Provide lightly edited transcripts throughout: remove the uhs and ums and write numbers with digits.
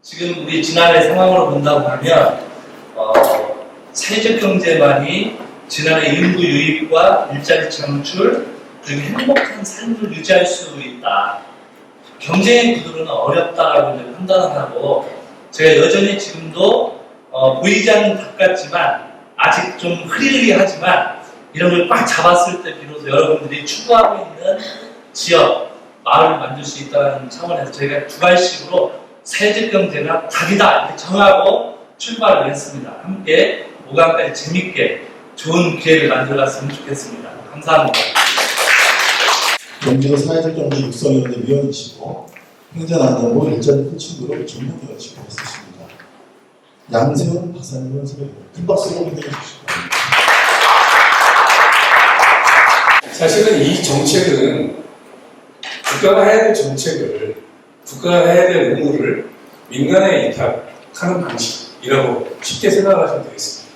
지금 우리 지난해 상황으로 본다고 하면 사회적 경제만이 지난해 인구 유입과 일자리 창출 그리고 행복한 삶을 유지할 수 있다. 경제의 구조는 어렵다라고 이제 판단을 하고 제가 여전히 지금도 보이지 않는 닭 같지만 아직 좀 흐리흐리하지만 이런 걸 꽉 잡았을 때 비로소 여러분들이 추구하고 있는 지역, 마을을 만들 수 있다는 차원에서 저희가 두 발씩으로 사회적 경제가 닭이다 이렇게 정하고 출발을 했습니다. 함께 5강까지 재밌게 좋은 기회를 만들어갔으면 좋겠습니다. 감사합니다. 경기도 사회적 경제 육성위원회 위원이시고 행정안전부 일자리 코칭그룹 전문가가 지도했습니다. 양세훈 박사님을 큰 박수로 환영해 주시기 바랍니다. 사실은 이 정책은 국가가 해야 될 정책을 국가가 해야 될 의무를 민간에 위탁하는 방식이라고 쉽게 생각하시면 되겠습니다.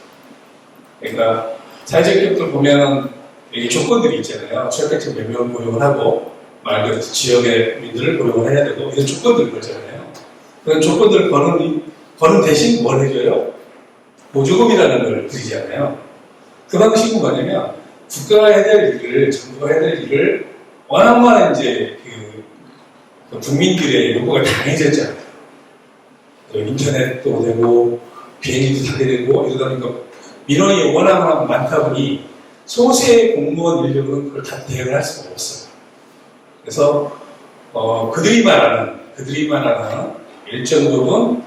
그러니까 사회적 기업들 보면 이게 조건들이 있잖아요. 취약계층 몇 명 고용을 하고 말 그대로 지역의 민들을 고용을 해야 되고 이런 조건들을 걸잖아요. 그런 조건들을 거는 대신 뭘 해줘요? 보조금이라는 걸 드리잖아요. 그 방식은 뭐냐면 국가가 해야 될 일을, 정부가 해야 될 일을 워낙 이제 그 국민들의 요구가 강해졌잖아요. 인터넷도 되고 비행기도 타게 되고 이러다 보니까 민원이 워낙 많다 보니 소수의 공무원 인력으로는 그걸 다 대응할 수가 없어요. 그래서 그들이 말하는 일정 부분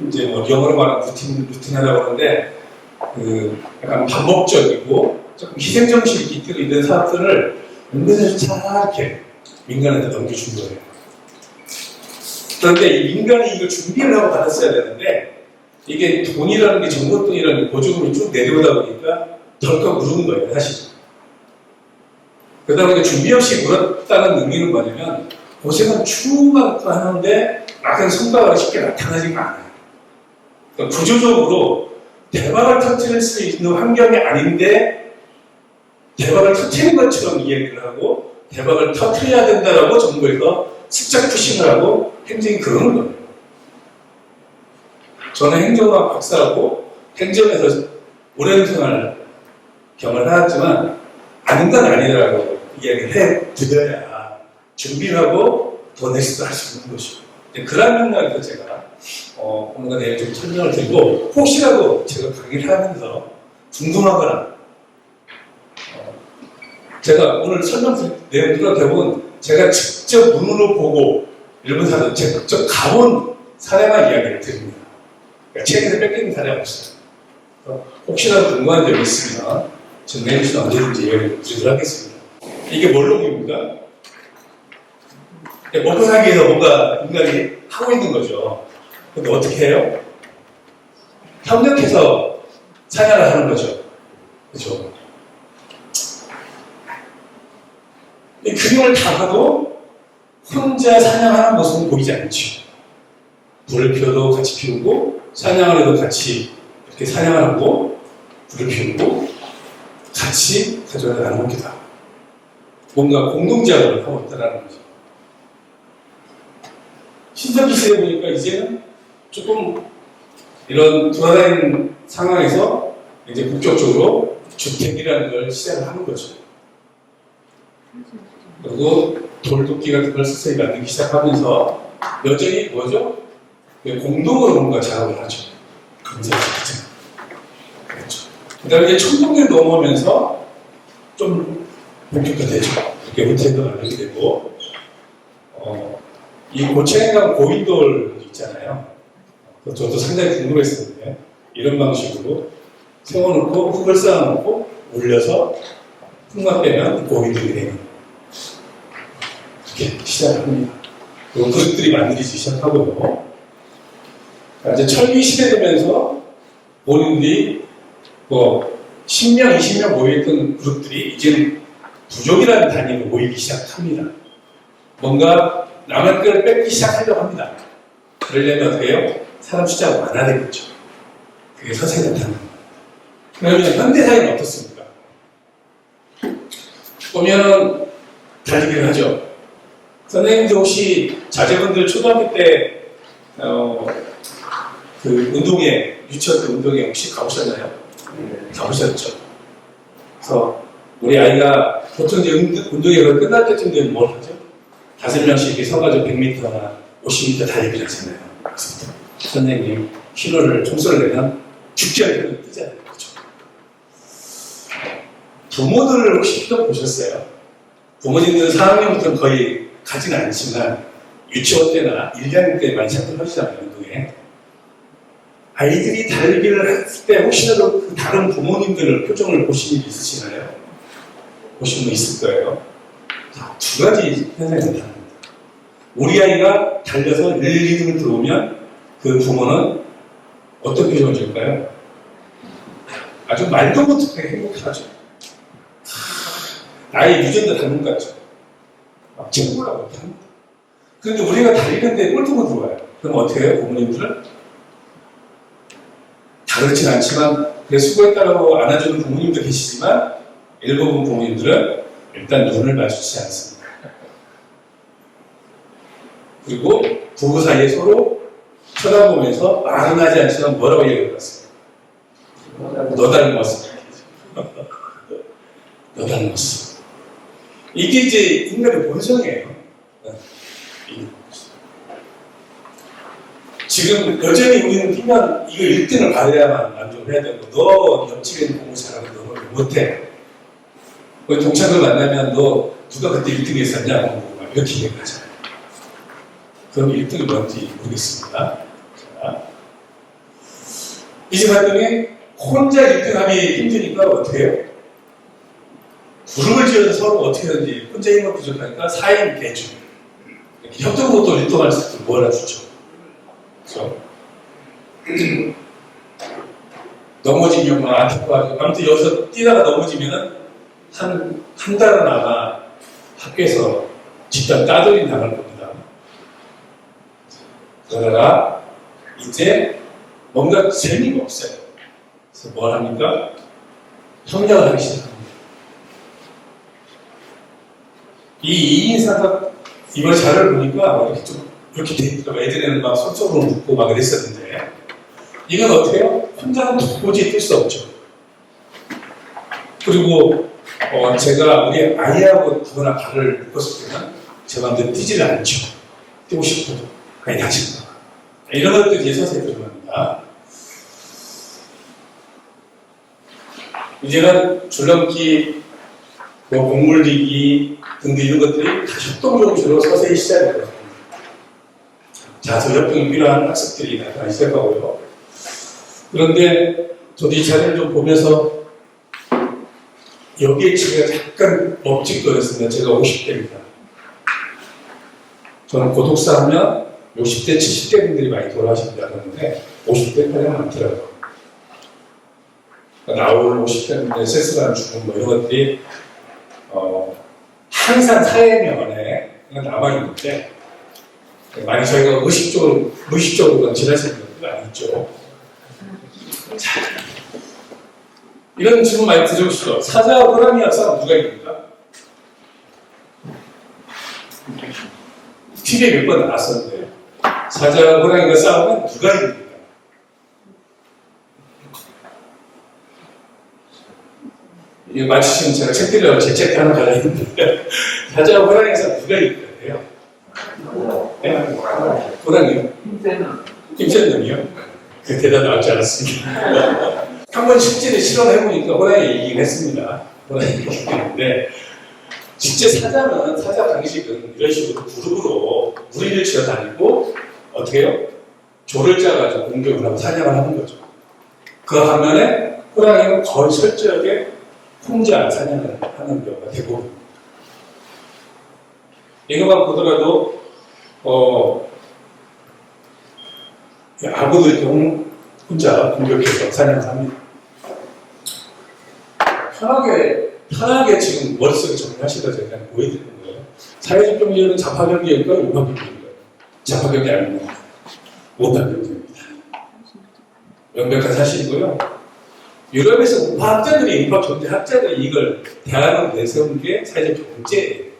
이제 뭐 영어로 말하면 루틴하다고 하는데 약간 반복적이고 조금 희생정신이 깃들어 있는 사업들을 은근히 잘 이렇게 민간한테 넘겨준 거예요. 그런데 이 민간이 이걸 준비를 하고 받았어야 되는데 이게 돈이라는 게 정부 돈이라는 게 보조금이 쭉 내려오다 보니까 덜컥 물은 거예요, 사실. 그러다 보니까 준비 없이 물었다는 의미는 뭐냐면 고생은 추만큼 하는데 막상 성과가 쉽게 나타나지가 않아요. 그러니까 구조적으로 대박을 터뜨릴 수 있는 환경이 아닌데 대박을 터뜨리는 것처럼 이야기를 하고 대박을 터뜨려야 된다라고 정부에서 슬쩍 푸싱을 하고 행정이 그러는 거예요. 저는 행정학 박사하고 행정에서 오랜 생활 경험을 해왔지만 아는 건 아니라고 이야기를 해드려야 준비를 하고 더 넥스트 할 수 있는 것이고 그런 맥락에서 제가 오늘 내일 좀 설명을 드리고 혹시라도 제가 강의를 하면서 궁금하거나 제가 오늘 설명 내용들은 대부분 제가 직접 눈으로 보고 일본 사람 직접 가본 사례만 이야기를 드립니다. 그러니까 책에서 뺏기는 사례가 없어요. 혹시라도 궁금한 점이 있으면 전 내일 주는 언제든지 이야기를 드리도록 하겠습니다. 이게 뭘로입니까? 먹고 살기 위해서 뭔가 인간이 하고 있는 거죠. 근데 어떻게 해요? 협력해서 사냥을 하는 거죠. 그렇죠? 이 균형을 다 봐도 혼자 사냥하는 모습은 보이지 않죠. 불을 피워도 같이 피우고 사냥을 해도 같이 이렇게 사냥을 하고 불을 피우고 같이 가져다 나누기도 하고 뭔가 공동작업을 하고 있다는 거죠. 신석기 시대에 보니까 이제는 조금 이런 돌아다니는 상황에서 이제 본격적으로 주택이라는 걸 시작을 하는 거죠. 그리고 돌도끼 같은 걸 스스로 만들기 시작하면서 여전히 뭐죠? 공동으로 뭔가 작업을 하죠. 그렇죠. 그 다음에 이제 1000년이 넘어오면서 좀 본격화되죠. 이렇게 호텔도 만들게 되고 이 고층에 가면 고인돌 있잖아요. 저도 상당히 궁금했었는데 이런 방식으로 세워놓고 흙을 쌓아놓고 올려서 흙만 빼면 고인돌이 되는 이렇게 시작을 합니다. 그리고 그릇들이 만들어지기 시작하고요. 이제 철기 시대 되면서 본인들이 뭐 10명, 20명 모여있던 그룹들이 이제는 부족이라는 단위로 모이기 시작합니다. 뭔가 남의 걸 뺏기 시작하려고 합니다. 그러려면 어떻게 해요? 사람 숫자가 많아야 되겠죠. 그게 서세가 나타나는 겁니다. 그러면 현대사회는 어떻습니까? 보면 달리기를 하죠. 선생님도 혹시 자제분들 초등학교 때, 그 운동회, 유치원 때 운동회 혹시 가보셨나요? 가보셨죠? 그래서 우리 아이가 보통 이제 운동회가 끝날 때쯤 되면 뭘 하죠? 5명씩 이렇게 서가지고 100m나 50m 달리기를 하잖아요. 그래서 선생님, 신호를, 총소를 내면 죽지 않게 뛰잖아요. 그렇죠? 부모들을 혹시 또 보셨어요? 부모님들은 4학년부터는 거의 가지는 않지만 유치원 때나 1학년 때 많이 참석하시잖아요, 운동회. 아이들이 달리기를 했을 때 혹시라도 그 다른 부모님들의 표정을 보신 일 있으시나요? 보신 분 있을 거예요. 자, 2가지 현상이 나타납니다. 우리 아이가 달려서 1, 2등을 들어오면 그 부모는 어떤 표정을 줄까요? 아주 말도 못하게 행복하죠. 나의 유전자 닮은 것 같죠. 막 친구가 못합니다. 그런데 우리가 달리는데 꼴통으로 들어와요. 그럼 어떻게 해요, 부모님들은? 다 그렇진 않지만, 그래, 수고했다고 안아주는 부모님도 계시지만, 일부분 부모님들은 일단 눈을 마주치지 않습니다. 그리고 부부 사이에 서로 쳐다보면서 말은 하지 않지만 뭐라고 얘기할 것 같습니다. 너 닮았어. 너 닮았어. 이게 이제 인간의 본성이에요. 지금 여전히 우리는 뛰면 이거 1등을 받아야만 만족을 해야 되고, 너 옆집에 있는 공부 잘하고 너는 못해. 동창들 만나면 너 누가 그때 1등 했었냐? 막 이렇게 얘기하잖아요. 그럼 1등이 뭔지 모르겠습니다. 자, 이제 봤더니 혼자 1등 하기 힘드니까 어떻게 해요? 그룹을 지어서 서로 어떻게 하는지 혼자 힘을 부족하니까 4인 대주. 협동으로 또 일동할 수 있도록 몰아주죠. 그렇죠? 넘어지면 막 안타까워하고, 아무튼 여기서 뛰다가 넘어지면은 한 달은 아마 학교에서 집단 따돌이 나갈 겁니다. 그러다가 이제 뭔가 재미가 없어요. 그래서 뭘 합니까? 협력을 하기 시작합니다. 이 2인사가 이번 자료를 보니까 이렇게 좀 이렇게 돼 있더라고요. 애들에는 막 손톱으로 묶고 막 그랬었는데, 이건 어떻게 해요? 혼자는 도저히 뛸 수 없죠. 그리고 제가 우리 아이하고 두거나 발을 묶었을 때는 제 마음대로 뛰지를 않죠. 뛰고 싶어도 그냥 다친다. 이런 것들이 이제 서서히 들어갑니다. 이제는 줄넘기, 공물리기 등등 이런 것들이 다 협동조직으로 서서히 시작이 되거든요. 자, 저 협동이 필요한 학습들이 나타나기 시작하고요. 그런데 저도 이 자료를 좀 보면서 여기에 제가 약간 멈칫거렸습니다. 제가 50대입니다. 저는 고독사 하면 60대, 70대 분들이 많이 돌아가신다고 하는데 50대 가장 많더라고요. 나올 50대 분들 세스라는 죽음 뭐 이런 것들이 항상 사회면에 남아있는데, 많이 저희가 무의식적으로 지나치는 것도 아니죠. 자, 이런 질문 많이 드셔보시죠. 사자와 호랑이와 싸움 누가 이깁니까? TV에 몇 번 나왔었는데, 사자와 호랑이가 싸우면 누가 이깁니까? 이거 맞히시면 제가 책 드려요. 제 책 하나 가져있는데, 사자와 호랑이가 싸우면 누가 이길 거예요? 네? 호랑이요? 김쌤님이요? 그 대답 나오지 않았습니다. 한번 실제로 실험해보니까 호랑이 이기긴 했습니다. 호랑이 이기긴 했는데, 실제 사자는, 사자 방식은 이런 식으로 그룹으로 무리를 지어 다니고, 어떻게 해요? 조를 짜가지고 공격을 하고 사냥을 하는 거죠. 그 반면에 호랑이는 거의 철저하게 혼자 사냥을 하는 경우가 대부분입니다. 이것만 보더라도, 아구도 이렇게 혼자 공격해서 사냥을 합니다. 편하게 지금 머릿속에 정리하시다 제가 보여드리는 거예요. 사회적 경제는 자파 경제일까, 우파 경제일까요? 자파 경제 아닙니다. 우파 경제입니다. 명백한 사실이고요. 유럽에서 우파학자들이, 우파 경제학자들이 이걸 대안으로 내세운 게 사회적 경제예요.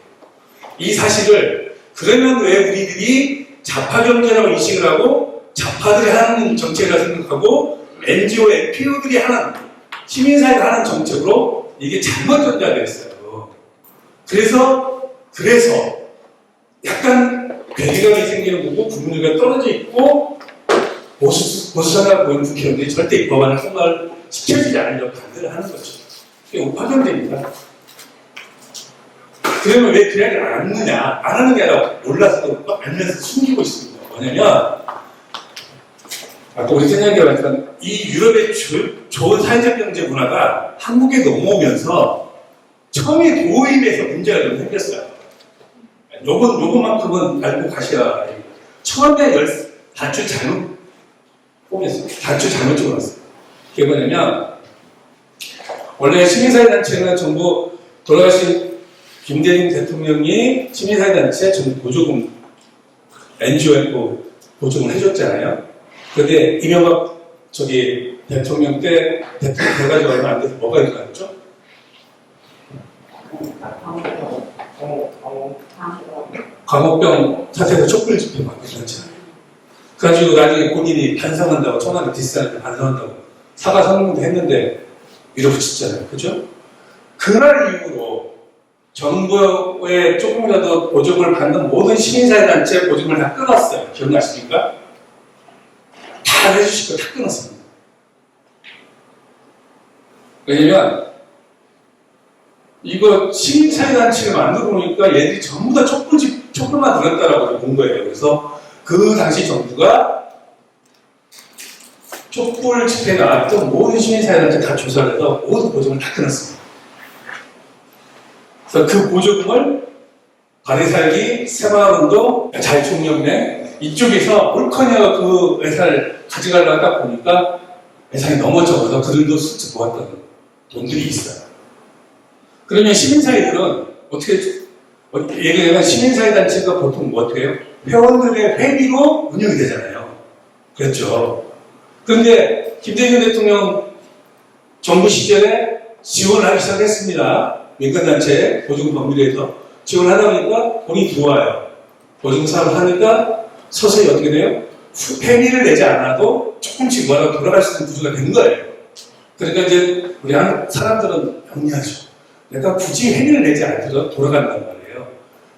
이 사실을 그러면 왜 우리들이 좌파 경제라고 인식을 하고 좌파들이 하는 정책이라 생각하고 NGO, NPO들이 하는 시민사회가 하는 정책으로 이게 잘못 전달되어 있어요. 그래서 약간 괴리감이 생기는 거고 국민들과 떨어져 있고 보수사가 보이는 국회의원들이 절대 이 법안을 통과를 시켜주지 않으려고 반대를 하는 거죠. 이게 우파 경제입니다. 그러면 왜 그 이야기를 안 하느냐? 안 하는 게 아니라 몰라서도 알면서 숨기고 있습니다. 뭐냐면 아까 우리 생각해봤지만 이 유럽의 좋은 사회적 경제 문화가 한국에 넘어오면서 처음에 도입에서 문제가 좀 생겼어요. 요것만큼은 알고 가셔야 됩니다. 처음에 단추 잘못 뽑았어요. 단추 잘못 집어넣었어요. 그게 뭐냐면 원래 시민사회단체는 정부 돌아가신 김대중 대통령이 시민사회단체 전부 보조금 NGO 보조금을 해줬잖아요. 그런데 이명박 대통령 때 대통령 돼가지고 얼마 안 돼서 뭐가 일어났죠? 광우병 사태에서 촛불 집회 막 일어났잖아요. 그래가지고 나중에 본인이 반성한다고 청와대 뒷사람한테 반성한다고 사과 선언도 했는데 밀어붙였잖아요. 그죠? 그날 이후로 정부의 조금이라도 보조금을 받는 모든 시민사회단체 보조금을 다 끊었어요. 기억나십니까? 다 해주시고 다 끊었습니다. 왜냐면 이거 시민사회단체를 만들어 보니까 얘들이 전부 다 촛불만 들었다라고 본 거예요. 그래서 그 당시 정부가 촛불 집회에 나왔던 모든 시민사회단체 다 조사를 해서 모든 보조금을 다 끊었습니다. 그래서 그 보조금을 바리살기, 새마을운동, 자유총연맹 이쪽에서 옳거냐 그 예산을 가져가려고 딱 보니까 예산이 너무 적어서 그들도 슬쩍 모았던 돈들이 있어요. 그러면 시민사회들은 예를 들면 시민사회단체가 보통 뭐 어떻게 해요? 회원들의 회비로 운영이 되잖아요. 그렇죠. 그런데 김대중 대통령 정부 시절에 지원을 하기 시작했습니다. 민간단체 보조금 법률에서 지원을 하다 보니까 돈이 들어와요. 보조금 사업을 하니까 서서히 어떻게 돼요? 회비를 내지 않아도 조금씩 뭐라도 돌아갈 수 있는 구조가 된 거예요. 그러니까 이제 우리 한국 사람들은 영리하죠. 내가 굳이 회비를 내지 않더라도 돌아간단 말이에요.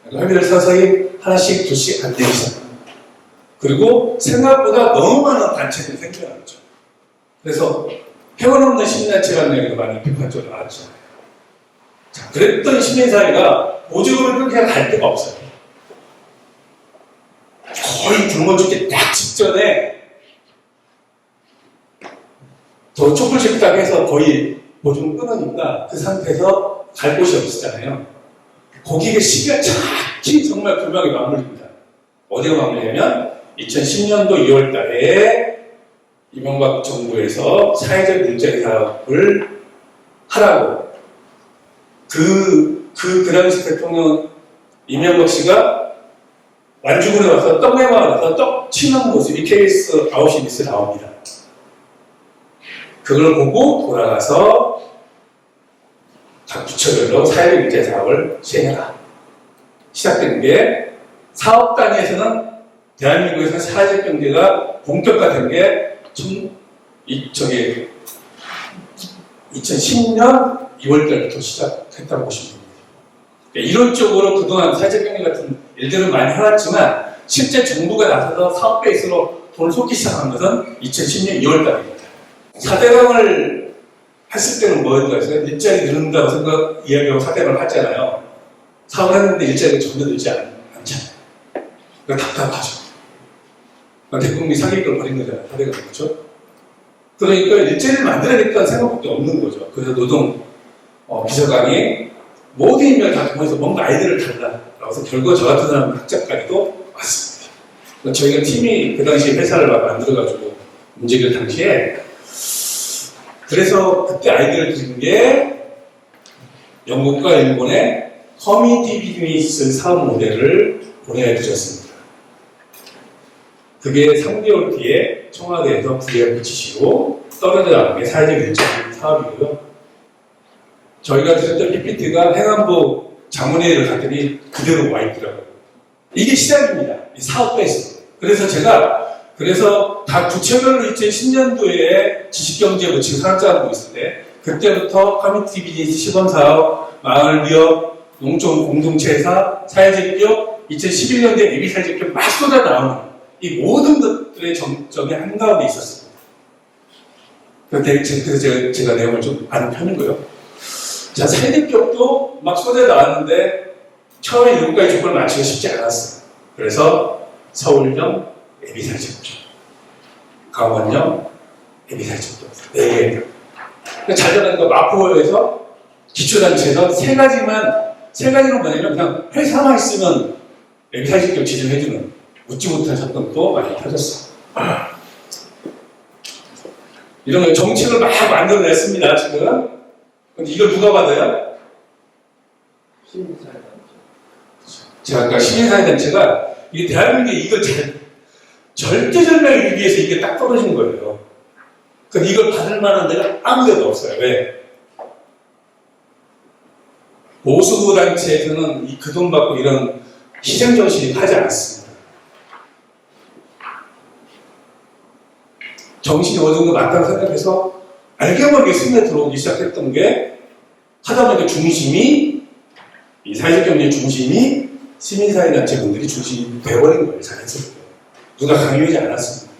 그러니까 회비를 서서히 하나씩 두씩 안 내기 시작합니다. 그리고 생각보다 너무 많은 단체들이 생겨나는 거죠. 그래서 회원 없는 시민단체라는 얘기가 많이 비판적으로 나왔죠. 자, 그랬던 시민사회가 보조금을 끊기가 갈 데가 없어요. 거의 굶어 죽기 딱 직전에 더 촛불 집회라고 해서 거의 보조금 끊으니까 그 상태에서 갈 곳이 없었잖아요. 거기에 시기가 정확히 정말 불명하게 마무리입니다. 어디가 마무리냐면 2010년도 2월 달에 이명박 정부에서 사회적 일자리 사업을 하라고 그 당시 대통령 이명박 씨가 완주군에 와서 떡내마을 와서 떡 치는 모습이 KBS 9시 뉴스에 나옵니다. 그걸 보고 돌아가서 각 부처별로 사회적 일자리 사업을 시행해라. 시작된 게 사업 단위에서는 대한민국에서 사회적 경제가 본격화된 게 2010년 2월달부터 시작했다고 보시면 됩니다. 이론적으로 그동안 사회적 경제 같은 일들을 많이 해왔지만 실제 정부가 나서서 사업 베이스로 돈을 쏟기 시작한 것은 2010년 2월달입니다. 4대강을 했을 때는 뭐였어요? 일자리 늘는다고 이야기하고 4대강을 했잖아요. 사업을 했는데 일자리가 전혀 늘지 않잖아요. 그러니까 답답하죠. 대국민 사기극을 벌인 거잖아요. 4대강 그렇죠? 그러니까 일자리를 만들어야겠다는 생각밖에 없는 거죠. 그래서 노동 비서관이 모든 인맥을 다 통해서 뭔가 아이디어를 달라라고 해서 결국 저 같은 사람 학자까지도 왔습니다. 저희가 팀이 그 당시에 회사를 만들어가지고 움직일 당시에 그래서 그때 아이디어를 드린 게 영국과 일본의 커뮤니티 비즈니스 사업 모델을 보내드렸습니다. 그게 3개월 뒤에 청와대에서 부여를 붙이시고 떨어져 나온 게 사회적 일자리 사업이고요. 저희가 드렸던 PPT가 행안부 자문회의를 갔더니 그대로 와 있더라고요. 이게 시작입니다. 이 사업에서. 그래서 각 부처별로 2010년도에 지식경제로 지금 산업자하고 있을 때, 그때부터 커뮤니티 비즈니스 시범사업, 마을기업, 농촌 공동체사, 사회적 기업, 2011년도에 예비사회적 기업 막 쏟아 나오는 이 모든 것들의 정점이 한가운데 있었습니다. 그래서 제가 내용을 좀 아는 편이고요. 자, 사회적 기업도 막 쏟아 나왔는데 처음에 7가지 조건을 맞추기가 쉽지 않았어요. 그래서 서울형 예비사회적 기업, 강원형 예비사회적 기업, 4개. 잘 되는 거 마포에서 기초단체에서 3가지로 뭐냐면 그냥 회사만 있으면 예비사회적 기업 지정해주는 묻지 못한 사건도 많이 터졌어요. 이런 거 정책을 막 만들어냈습니다, 지금. 근데 이걸 누가 받아요? 시민사회단체. 제가 아까 시민사회단체가 이게 대한민국에 이걸 절대절명을 위해서 이게 딱 떨어진 거예요. 근데 이걸 받을 만한 데가 아무 데도 없어요. 왜? 보수부 단체에서는 그 돈 받고 이런 희생정신이 하지 않습니다. 정신이 어느 정도 맞다고 생각해서 알게 모르게 스며 들어오기 시작했던 게 하다 보니까 중심이 이 사회적 경제의 중심이 시민사회단체분들이 중심이 돼버린 거예요. 자연스럽게. 누가 강요하지 않았습니다.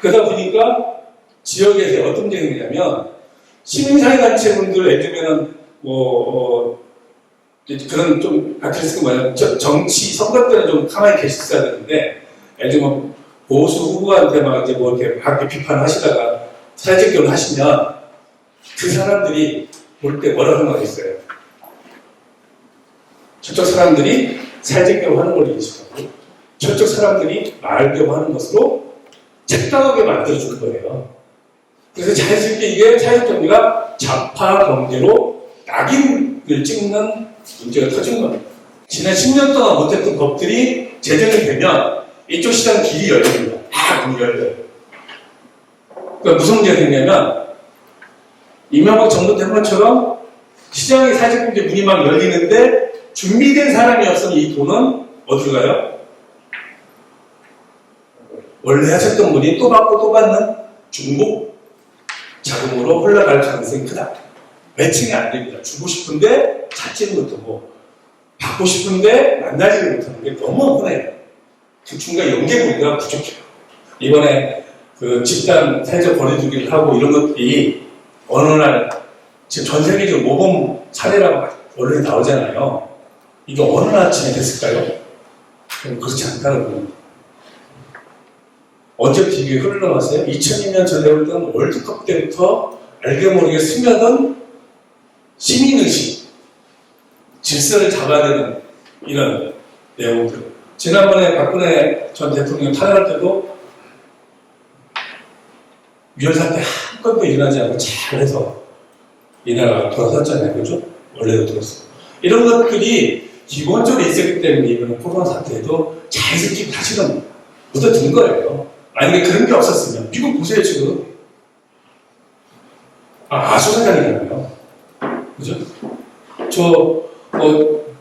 그러다 보니까 지역에서 어떤 점이냐면 시민사회단체분들 예를 들면은 그런 좀 아티스트가 정치 선거 때는 좀 가만히 계셨어야 되는데 예를 들면 보수 후보한테 막 이제 뭐 이렇게 밖에 비판하시다가 사회적 결혼 하시면 그 사람들이 볼 때 뭐라 생각했어요? 저쪽 사람들이 사회적 결혼하는 걸 인식하고 저쪽 사람들이 마을교육 하는 것으로 적당하게 만들어줄 거예요. 그래서 자연스럽게 이게 사회적 경제가 좌파 경제로 낙인을 찍는 문제가 터진 겁니다. 지난 10년 동안 못했던 법들이 제정이 되면 이쪽 시장 길이 열립니다. 다 문이 열려요. 그러니까 무슨 문제가 생기냐면 이명박 정부 때처럼 시장의 사회적 경제 문이 막 열리는데 준비된 사람이 없으면 이 돈은 어디로 가요? 원래 하셨던 분이 또 받고 또 받는 중복 자금으로 흘러갈 가능성이 크다. 매칭이 안 됩니다. 주고 싶은데 찾지는 못하고 받고 싶은데 만나지를 못하는 게 너무 흔해요. 그 중간 연계고리가 부족해요. 이번에 그 집단 사회적 거리두기를 하고 이런 것들이 어느 날 지금 전 세계적으로 모범 사례라고 언론에 나오잖아요. 이게 어느 날 아침에 됐을까요? 그렇지 않다는 겁니다. 언제부터 이게 흘러나왔어요? 2002년 전에 볼 때는 월드컵 때부터 알게 모르게 스며든 시민의식, 질서를 잡아야 되는 이런 내용들. 지난번에 박근혜 전 대통령 탄핵할 때도 위헌사태 한 건도 일어나지 않고 잘해서 이 나라가 돌아섰잖아요. 그죠? 원래도 돌았어요. 이런 것들이 기본적으로 있었기 때문에 이번 코로나 사태에도 자연스럽게 다시금 묻어든 거예요. 만약에 그런 게 없었으면, 미국 보세요, 지금. 아수사장이잖아요. 그죠?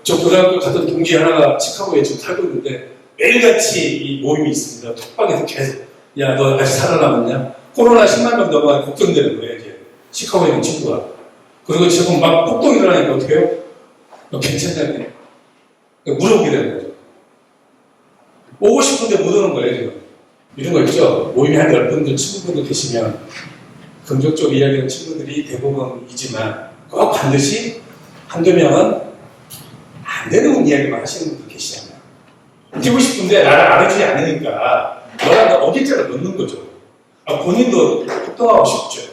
저 고등학교 갔던 동기 하나가 시카고에 지금 살고 있는데 매일같이 이 모임이 있습니다. 톡방에서 계속. 야, 너 아직 살아남았냐? 코로나 10만 명 넘어가니 걱정되는 거예요, 이제. 시카고에 있는 친구가. 그리고 지금 막 폭동이 일어나니까 어떻게 해요? 너 괜찮냐? 물어보게 되는 거죠. 오고 싶은데 못 오는 거예요, 지금. 이런 거 있죠? 모임에 한 10분들, 친구분들 계시면 긍정적 이야기하는 친구들이 대부분이지만 꼭 반드시 한두 명은 안 되는 이야기만 하시는 분들 계시잖아요. 뛰고 싶은데 나를 알아주지 않으니까 너랑 나 어디까지 넣는 거죠. 본인도 협동하고 싶죠.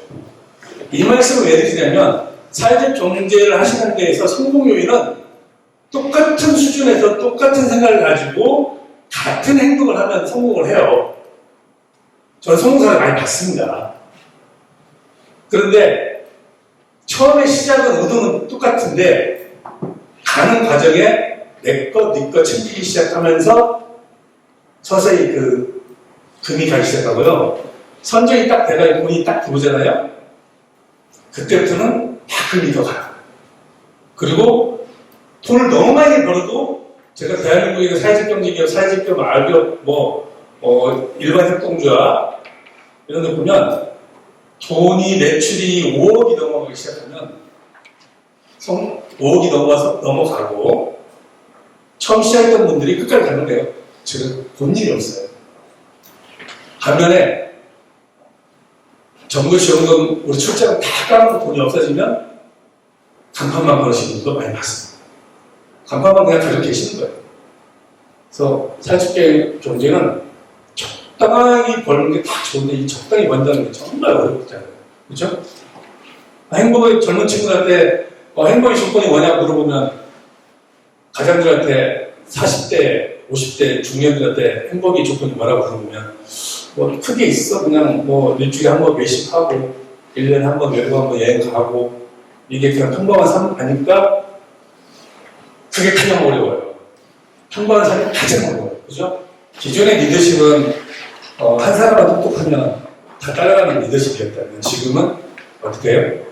이 말씀을 왜 드리냐면 사회적 경제를 하시는 데에서 성공 요인은 똑같은 수준에서 똑같은 생각을 가지고 같은 행동을 하면 성공을 해요. 저는 성공사를 많이 봤습니다. 그런데 처음에 시작은 의도는 똑같은데 가는 과정에 내 것, 네 것 챙기기 시작하면서 서서히 그 금이 가기 시작하고요. 선정이 딱 돼가지고 돈이 딱 들어오잖아요. 그때부터는 다 금이 더 가요. 그리고 돈을 너무 많이 벌어도 제가 대한민국에 있는 사회적 경제기업, 사회적 기업, 알기업, 일반 협동조합 이런 데 보면 돈이 매출이 5억이 넘어가기 시작하면 5억이 넘어가고 처음 시작했던 분들이 끝까지 가는데요. 지금 본 일이 없어요. 반면에 정부 지원금 우리 출자금 다 까놓고 돈이 없어지면 간판만 걸으시는 분도 많이 봤습니다. 간판만 그냥 가지고 계시는 거예요. 그래서 사회적 경제는 적당히 버는 게 다 좋은데 이 적당히 번다는 게 정말 어렵잖아요. 그렇죠? 행복의 젊은 친구들한테 행복의 조건이 뭐냐고 물어보면 가장들한테 40대, 50대 중년들한테 행복의 조건이 뭐라고 물어보면 크게 있어. 그냥 일주일에 한 번 외식하고 1년에 한 번 외국 한 번 여행 가고 이게 그냥 평범한 삶 아닐까? 그게 가장 어려워요. 평범한 삶이 가장 어려워요. 그죠? 기존의 리더십은 한 사람만 똑똑하면 다 따라가는 리더십이었다면 지금은 어떻게 해요?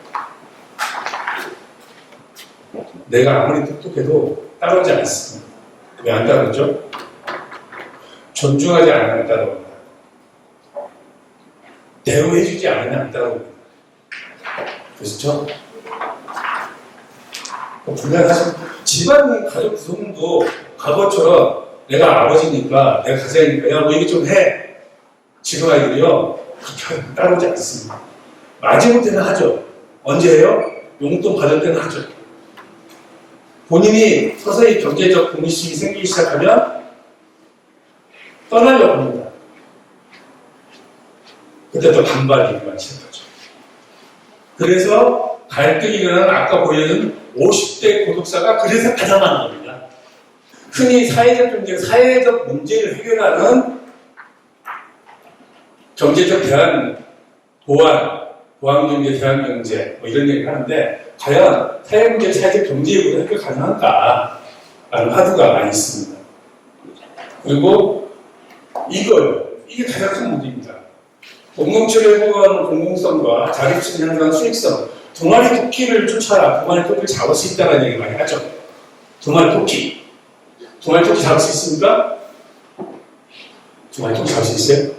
내가 아무리 똑똑해도 따라오지 않습니다. 왜 안 따라오죠? 존중하지 않으면 안 따라옵니다. 대우해주지 않으면 안 따라옵니다. 그렇죠? 분명 사실 집안 가족 구성도 과거처럼 내가 아버지니까 내가 가장이니까 야 너 이거 좀 해. 지금 아이들이요 그렇게 따라오지 않습니다. 마지못해는 하죠. 언제 해요? 용돈 받을 때는 하죠. 본인이 서서히 경제적 독립심이 생기기 시작하면 떠나려고 합니다. 그때 또 반발이 일어나기 시작하죠. 그래서 갈등이 일어나는 아까 보여준 50대 고독사가 그래서 가장 많은 겁니다. 흔히 사회적 경제, 사회적 문제를 해결하는 경제적 대안, 보안경제, 대안경제 이런 얘기를 하는데 과연 사회문제, 사회적 경제로 해결 가능한가? 라는 화두가 많이 있습니다. 그리고 이게 가장 큰 문제입니다. 공동체를 해고하는 공공성과 자립심 향상 수익성, 두 마리 토끼를 쫓아라, 두 마리 토끼를 잡을 수 있다는 얘기 많이 하죠. 두 마리 토끼 잡을 수 있습니까? 두 마리 토끼 잡을 수 있어요?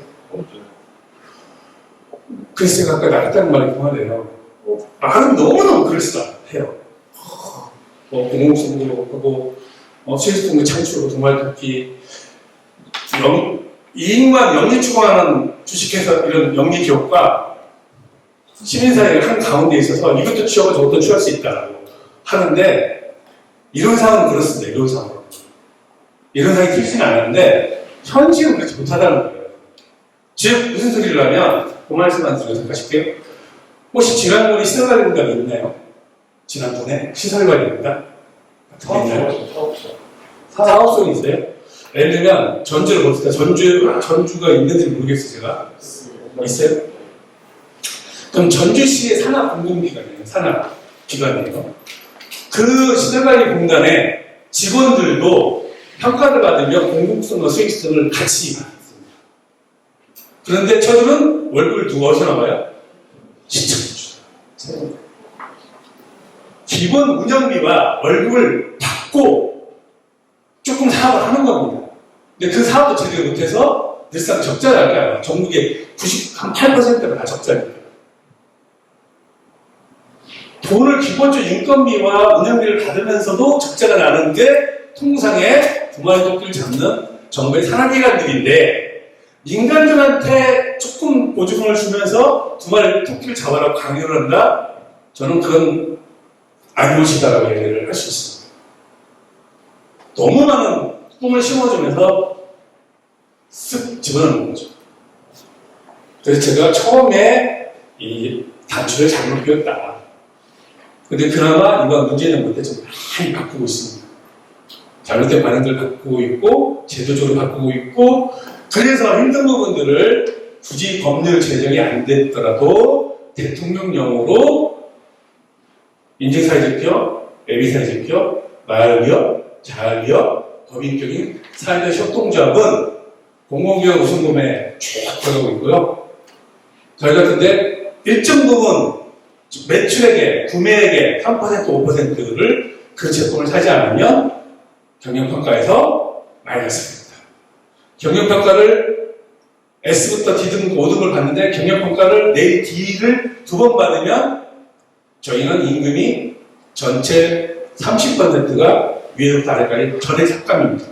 글쎄 아까 나갔다는 말이 그만해요. 말은 너무너무 그럴싸해요. 공공성도 하고 수익성의 창출로 두 마리 토끼 이익만 영리 추구하는 주식회사 이런 영리 기업과 시민사회의 한 가운데 있어서 이것도 취하고 저것도 취할 수 있다고 하는데 이런 상황은 그렇습니다. 이런 상황. 이런 상황이 틀지는 않았는데 현실은 그렇지 못하다는 거예요. 즉 무슨 소리를 하면 그 말씀만 드려 생각하실게요. 혹시 지난번에 시설관리공단이 있나요? 지난번에 시설관리공단? 사업소는 있어요? 예를 들면 전주를 봅시다. 전주가 있는지 모르겠어요. 제가 있어요? 그럼 전주시의 산업공공기관이에요. 산업기관이에요. 그 시설관리공단의 직원들도 평가를 받으면 공공성과 수익성을 같이 받습니다. 그런데 저들은 월급을 누가 어디서 나와요? 시청자. 기본 운영비와 월급을 받고 조금 사업을 하는 겁니다. 근데 그 사업도 제대로 못해서 늘상 적자랄까요? 전국의 98%가 다 적자입니다. 돈을 기본적 인건비와 운영비를 받으면서도 적자가 나는 게 통상의 두 마리 토끼를 잡는 정부의 산하기관들인데 민간들한테 조금 보조금을 주면서 두 마리 토끼를 잡아라고 강요를 한다? 저는 그건 아니오시다라고 얘기를 할 수 있습니다. 너무 많은 꿈을 심어주면서 쓱 집어넣는 거죠. 그래서 제가 처음에 이 단추를 잘못 끼웠다. 근데 그나마 이번 문재인 정부 때 좀 많이 바꾸고 있습니다. 잘못된 반응들 바꾸고 있고, 제도적으로 바꾸고 있고, 그래서 힘든 부분들을 굳이 법률 제정이 안 됐더라도 대통령령으로 인증사회적 기업, 예비사회적 기업, 마을기업, 자활기업, 법인격인 사회적 협동조합은 공공기업 우선금에 쭉 들어가고 있고요. 저희 같은데 일정 부분 매출액의, 구매액의 3%, 5%를 그 제품을 사지 않으면 경영평가에서 마이너스입니다. 경영평가를 S부터 D 등 5등을 받는데 경영평가를 내일 D를 2번 받으면 저희는 임금이 전체 30%가 위에부터 아래까지 전액 삭감입니다.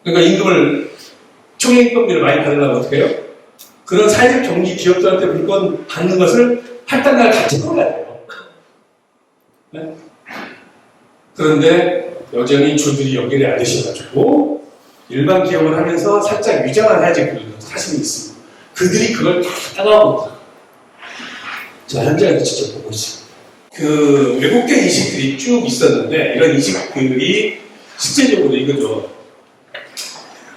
그러니까 임금을 총액임금비를 많이 받으려면 어떻게 해요? 그런 사회적 경기 기업들한테 물건 받는 것을 할당량을 같이 넣어야 돼요. 네? 그런데 여전히 주들이 연결이 안 되셔가지고 일반 기업을 하면서 살짝 위장한 사회적 사실이 있습니다. 그들이 그걸 다 따라오고 있다. 자, 현장에서 직접 보고 있습니다. 그 외국계 인식들이 쭉 있었는데 이런 인식들이 실제적으로 이거죠.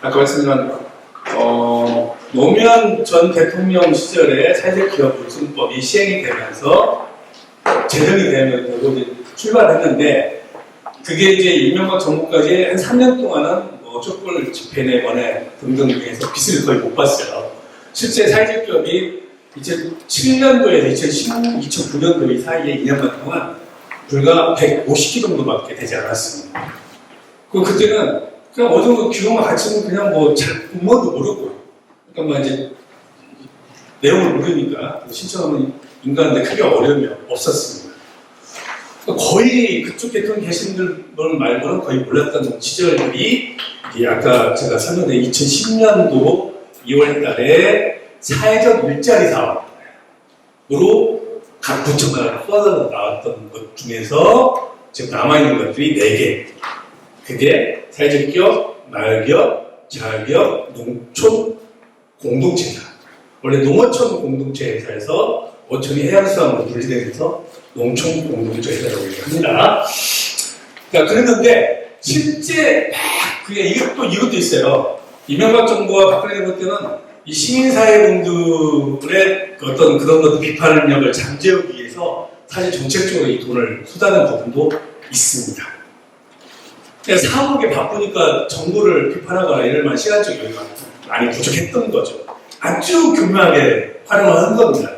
아까 말씀드린 노무현 전 대통령 시절에 사회적 기업 불순법이 시행이 되면서 제정이 되고 이제 출발했는데 그게 이제 이명박 정부까지 한 3년 동안은 뭐 촛불 집회 내번에 등등 해서 빚을 거의 못 봤어요. 실제 사회적 기업이 2007년도에서 2009년도 이 사이에 2년간 동안 불과 150기 정도밖에 되지 않았습니다. 그때는 그냥 어느 정도 규모가 같이는 그냥 뭐 잘 공무원도 모르고 그러니까 뭐 이제 내용을 모르니까 신청하면 인간한테 크게 어려움이 없었습니다. 거의 그쪽 계통 계신 분 말고는 거의 몰랐던 시절들이 아까 제가 설명드린 2010년도 2월 달에 사회적 일자리 사업으로 각 부처마다 쏟아져 나왔던 것 중에서 지금 남아있는 것들이 4개. 그게 사회적 기업, 마을기업, 자활기업, 농촌 공동체다. 원래 농어촌 공동체 회사에서 어촌이 해양수산으로 분리되면서 농촌 공동체 회사라고 얘기합니다. 그러니까 그랬는데 실제 그게 이것도 있어요. 이명박 정부와 박근혜 정부 때는 이 시민사회분들의 어떤 그런 것들 비판력을 잠재우기 위해서 사실 정책적으로 이 돈을 쏟아낸 부분도 있습니다. 사업에 바쁘니까 정부를 비판하거나 이럴 만한 시간적 여유가 많이 부족했던 거죠. 아주 교묘하게 활용을 한 겁니다.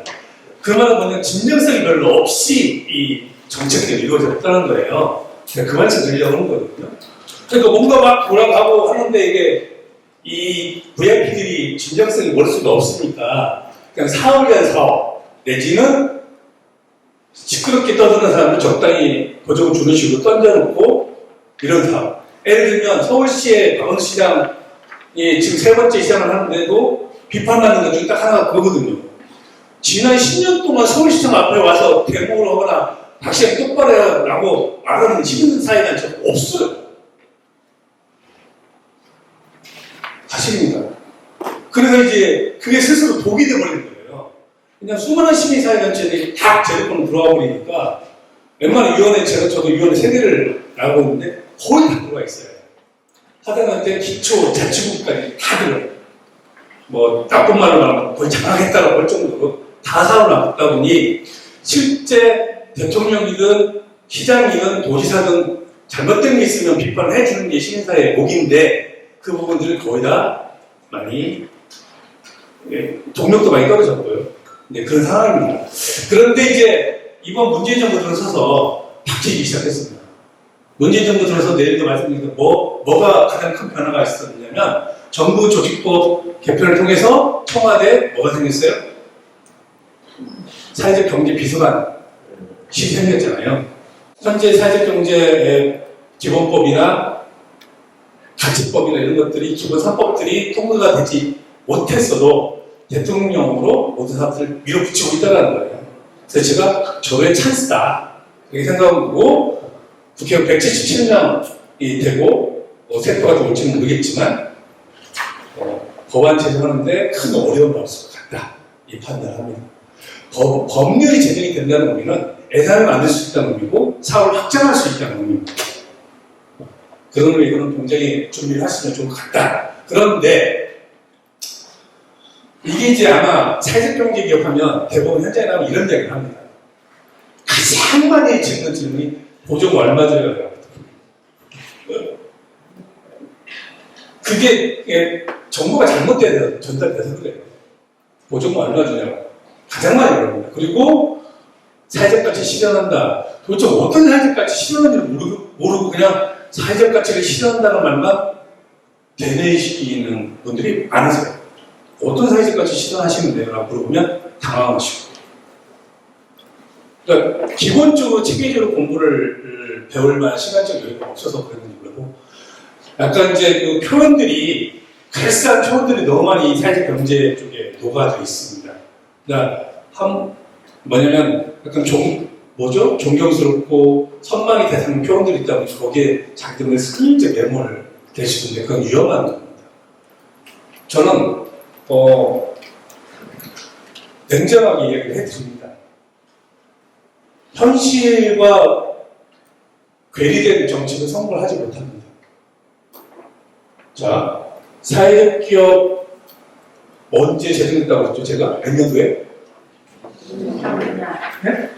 그 말은 뭐냐면 진정성이 별로 없이 이 정책들이 이루어졌다는 거예요. 그 말씀 드리려고 하는 거거든요. 그러니까 뭔가 막 돌아가고 하는데 이게 이 VIP들이 진정성이 올 수가 없으니까 그냥 사업에 대한 사업 내지는 시끄럽게 떠드는 사람들 적당히 보조금 주는 식으로 던져놓고 이런 사업. 예를 들면 서울시의 광역시장이 지금 3번째 시장을 하는데도 비판받는 것 중에 딱 하나가 그거거든요. 지난 10년 동안 서울시장 앞에 와서 대목을 하거나 박시장 똑바로 해라고 말하는 시민사회단체가 없어요. 사실입니다. 그래서 이제 그게 스스로 독이 돼버린 거예요. 그냥 수많은 시민사회단체들이 다 제도권으로 들어와 버리니까 웬만한 위원회, 저도 위원회 3개를 나가고 있는데 거의 다 들어와 있어요. 하다못해 기초 자치구까지 다 들어요. 뭐 나쁜 말로 말하면 거의 장악했다고 할 정도로 다 사업을 놨다 보니 실제 대통령이든 시장이든 도지사든 잘못된 게 있으면 비판을 해주는 게 시민사회의 목인데 그 부분들을 거의 다 많이 동력도 많이 떨어졌고요. 네, 그런 상황입니다. 그런데 이제 이번 문재인 정부 들어서서 바뀌기 시작했습니다. 문재인 정부 들어서 내일도 말씀드린 뭐가 가장 큰 변화가 있었냐면 정부 조직법 개편을 통해서 청와대에 뭐가 생겼어요? 사회적 경제 비서관이 생겼잖아요. 현재 사회적 경제의 기본법이나 가치법이나 이런 것들이 기본 3법들이 통과가 되지 못했어도 대통령으로 모든 사업들을 밀어붙이고 있다는 거예요. 그래서 제가 저의 찬스다 그렇게 생각하고 국회의원 177명이 되고 세포가 올지는 모르겠지만 법안 제정하는데 큰 어려움이 없을 것 같다 이 판단을 합니다. 법률이 제정이 된다는 의미는 예산을 만들 수 있다는 의미고 사업을 확장할 수 있다는 의미입니다. 그런 의미로는 굉장히 준비를 하시면 좋을 것 같다. 그런데 이게 이제 아마 사회적 경제 기업하면 대부분 현장에 나오면 이런 이야기를 합니다. 가장 많이 짓는 질문이 보조금 얼마 줘요? 그게 정보가 전달돼서 그래요. 보조금 얼마 주냐고 가장 많이 물어봅니다. 그리고 사회적 가치 실현한다. 도대체 어떤 사회적 가치 실현하는지 모르고 그냥 사회적 가치를 실현한다는 말만 되뇌시키는 분들이 많으세요. 어떤 사회적 가치 실현하시는데요? 라고 물어보면 당황하시고. 그러니까 기본적으로 체계적으로 공부를 배울 만한 시간적 여유가 없어서 그랬는지 모르고 약간 이제 그 표현들이 그럴싸한 표현들이 너무 많이 사회적 경제 쪽에 녹아져 있습니다. 그러니까 뭐냐면 약간 존경스럽고 선망이 대상인 표현들이 있다 보니 거기에 자기들의 슬쩍 메모를 대시는데 그건 위험한 겁니다. 저는 냉정하게 이야기를 해드립니다. 현실과 괴리된 정책을 선거를 하지 못합니다. 자, 사회적 기업 언제 제정됐다고 했죠? 제가 몇 년도에? 네?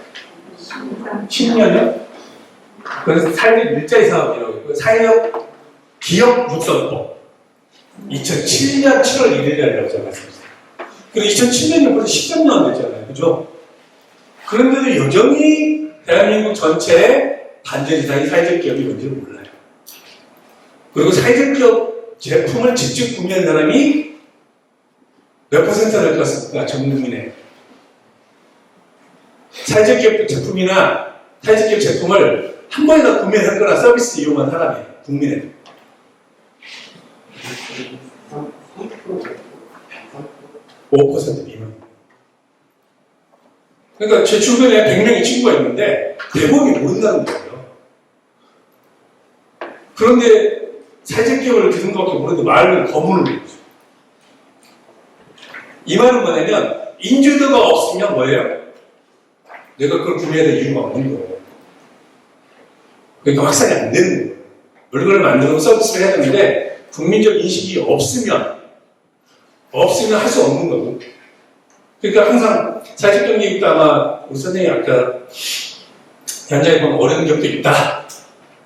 10년이요? 그래서 사회적 일자리 사업이라고 했고요. 사회적 기업 육성법 2007년 7월 1일이라고 제가 말씀드렸어요. 그리고 2007년이 벌써 13년 됐잖아요. 그죠? 그런데도 여전히 대한민국 전체의 반절 이상이 사회적 기업이 뭔지를 몰라요. 그리고 사회적 기업 제품을 직접 구매한 사람이 몇 퍼센트가 될 것 같습니까? 전 국민의. 사회적 기업 제품이나 사회적 기업 제품을 한 번이나 구매했거나 서비스 이용한 사람이 국민의 5% 미만. 그러니까 제 주변에 100명의 친구가 있는데 대부분이 모른다는 거예요. 그런데 사회적 기업을 그 정도밖에 모르는데 말을 거문을 해요. 이 말은 뭐냐면 인지도가 없으면 뭐예요? 내가 그걸 구매해야 될 이유가 없는 거예요. 그러니까 확산이 안 되는 거예요. 물건을 만들고 서비스를 해야 되는데 국민적 인식이 없으면 할 수 없는 거고. 그러니까 항상 사회적 경제에 있다 아마 우리 선생님이 아까 현장에 보면 어려운 기업도 있다.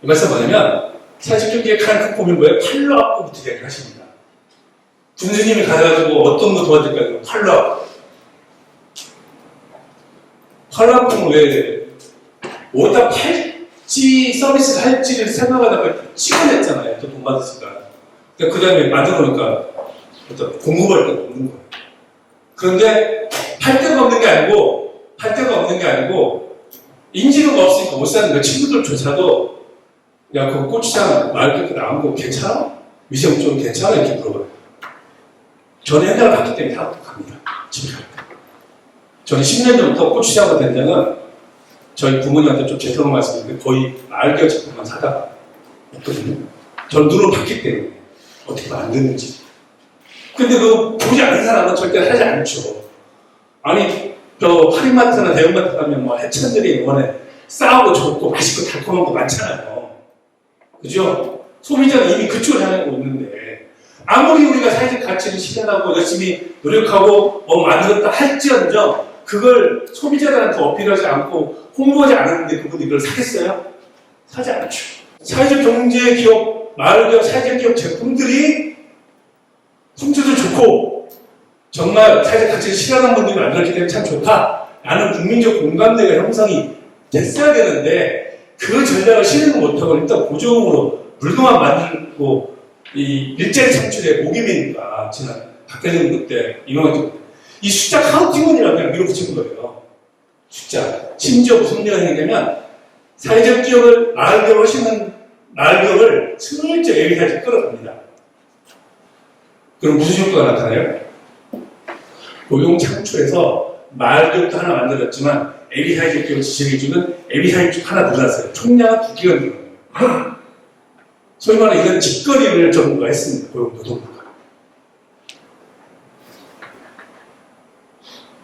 이 말씀 뭐냐면 사회적 경제의 가장 큰 고민은 뭐예요? 팔로업부터 얘기를 하십니다. 군수님이 가져가지고 어떤 거 도와줄까요? 팔로업. 팔로업은 왜 어디다 팔지 서비스를 할지를 생각하다가 찍어냈잖아요. 또 돈 받으니까. 그 다음에 만들어 놓으니까 어떤 공급할 데가 없는 거예요. 그런데 팔 데가 없는 게 아니고 인지도가 없으니까 못 사는 거예요. 친구들조차도 야 그 고추장 마을 끝에 나온 거 괜찮아? 위생 좀 괜찮아? 이렇게 물어봐요. 저는 현장을 봤기 때문에 다 갑니다. 집에 갈 때. 저는 10년 전부터 고추장을 된 데는 저희 부모님한테 좀 죄송한 말씀인데 거의 마을기업 제품만 사다가 있거든요. 저는 눈을 봤기 때문에 어떻게 만드는지. 근데 그 보지 않는 사람은 절대 하지 않죠. 아니 저 할인마트나 대형마트 가면 뭐 해천들이 이번에 싸고 좋고 맛있고 달콤한 거 많잖아요. 그죠? 소비자는 이미 그쪽을 향하고 있는데 아무리 우리가 사회적 가치를 실현하고 열심히 노력하고 만들었다 할지언정 그걸 소비자들한테 어필하지 않고 홍보하지 않았는데 그분이 이걸 사겠어요? 사지 않죠. 사회적 경제 기업, 마을 기업, 사회적 기업 제품들이 품질도 좋고 정말 사회적 가치를 실현한 분들이 만들었기 때문에 참 좋다. 라는 국민적 공감대가 형성이 됐어야 되는데 그 전략을 실행을 못하고 일단 고정으로 물건만 만들고 이 일자리 창출에 목임이니까 지난 박근혜 때 이명박 이 숫자 카운팅원이라고 그냥 밀어붙인 거예요. 숫자. 심지어 무슨 문제가 생기냐면 사회적 기업을 마을 기업을 하시는 마을 기업을 슬쩍 에비사이즈 끌어갑니다. 그럼 무슨 효과가 나타나요? 고용 창출해서 마을 기업도 하나 만들었지만 에비사이즈 기업을 지정해주는 에비사이즈 하나 늘었어요. 총량은 2개가 늘어요. 소위 말하는 이런 직거리를 정부가 했습니다. 고용노동부가.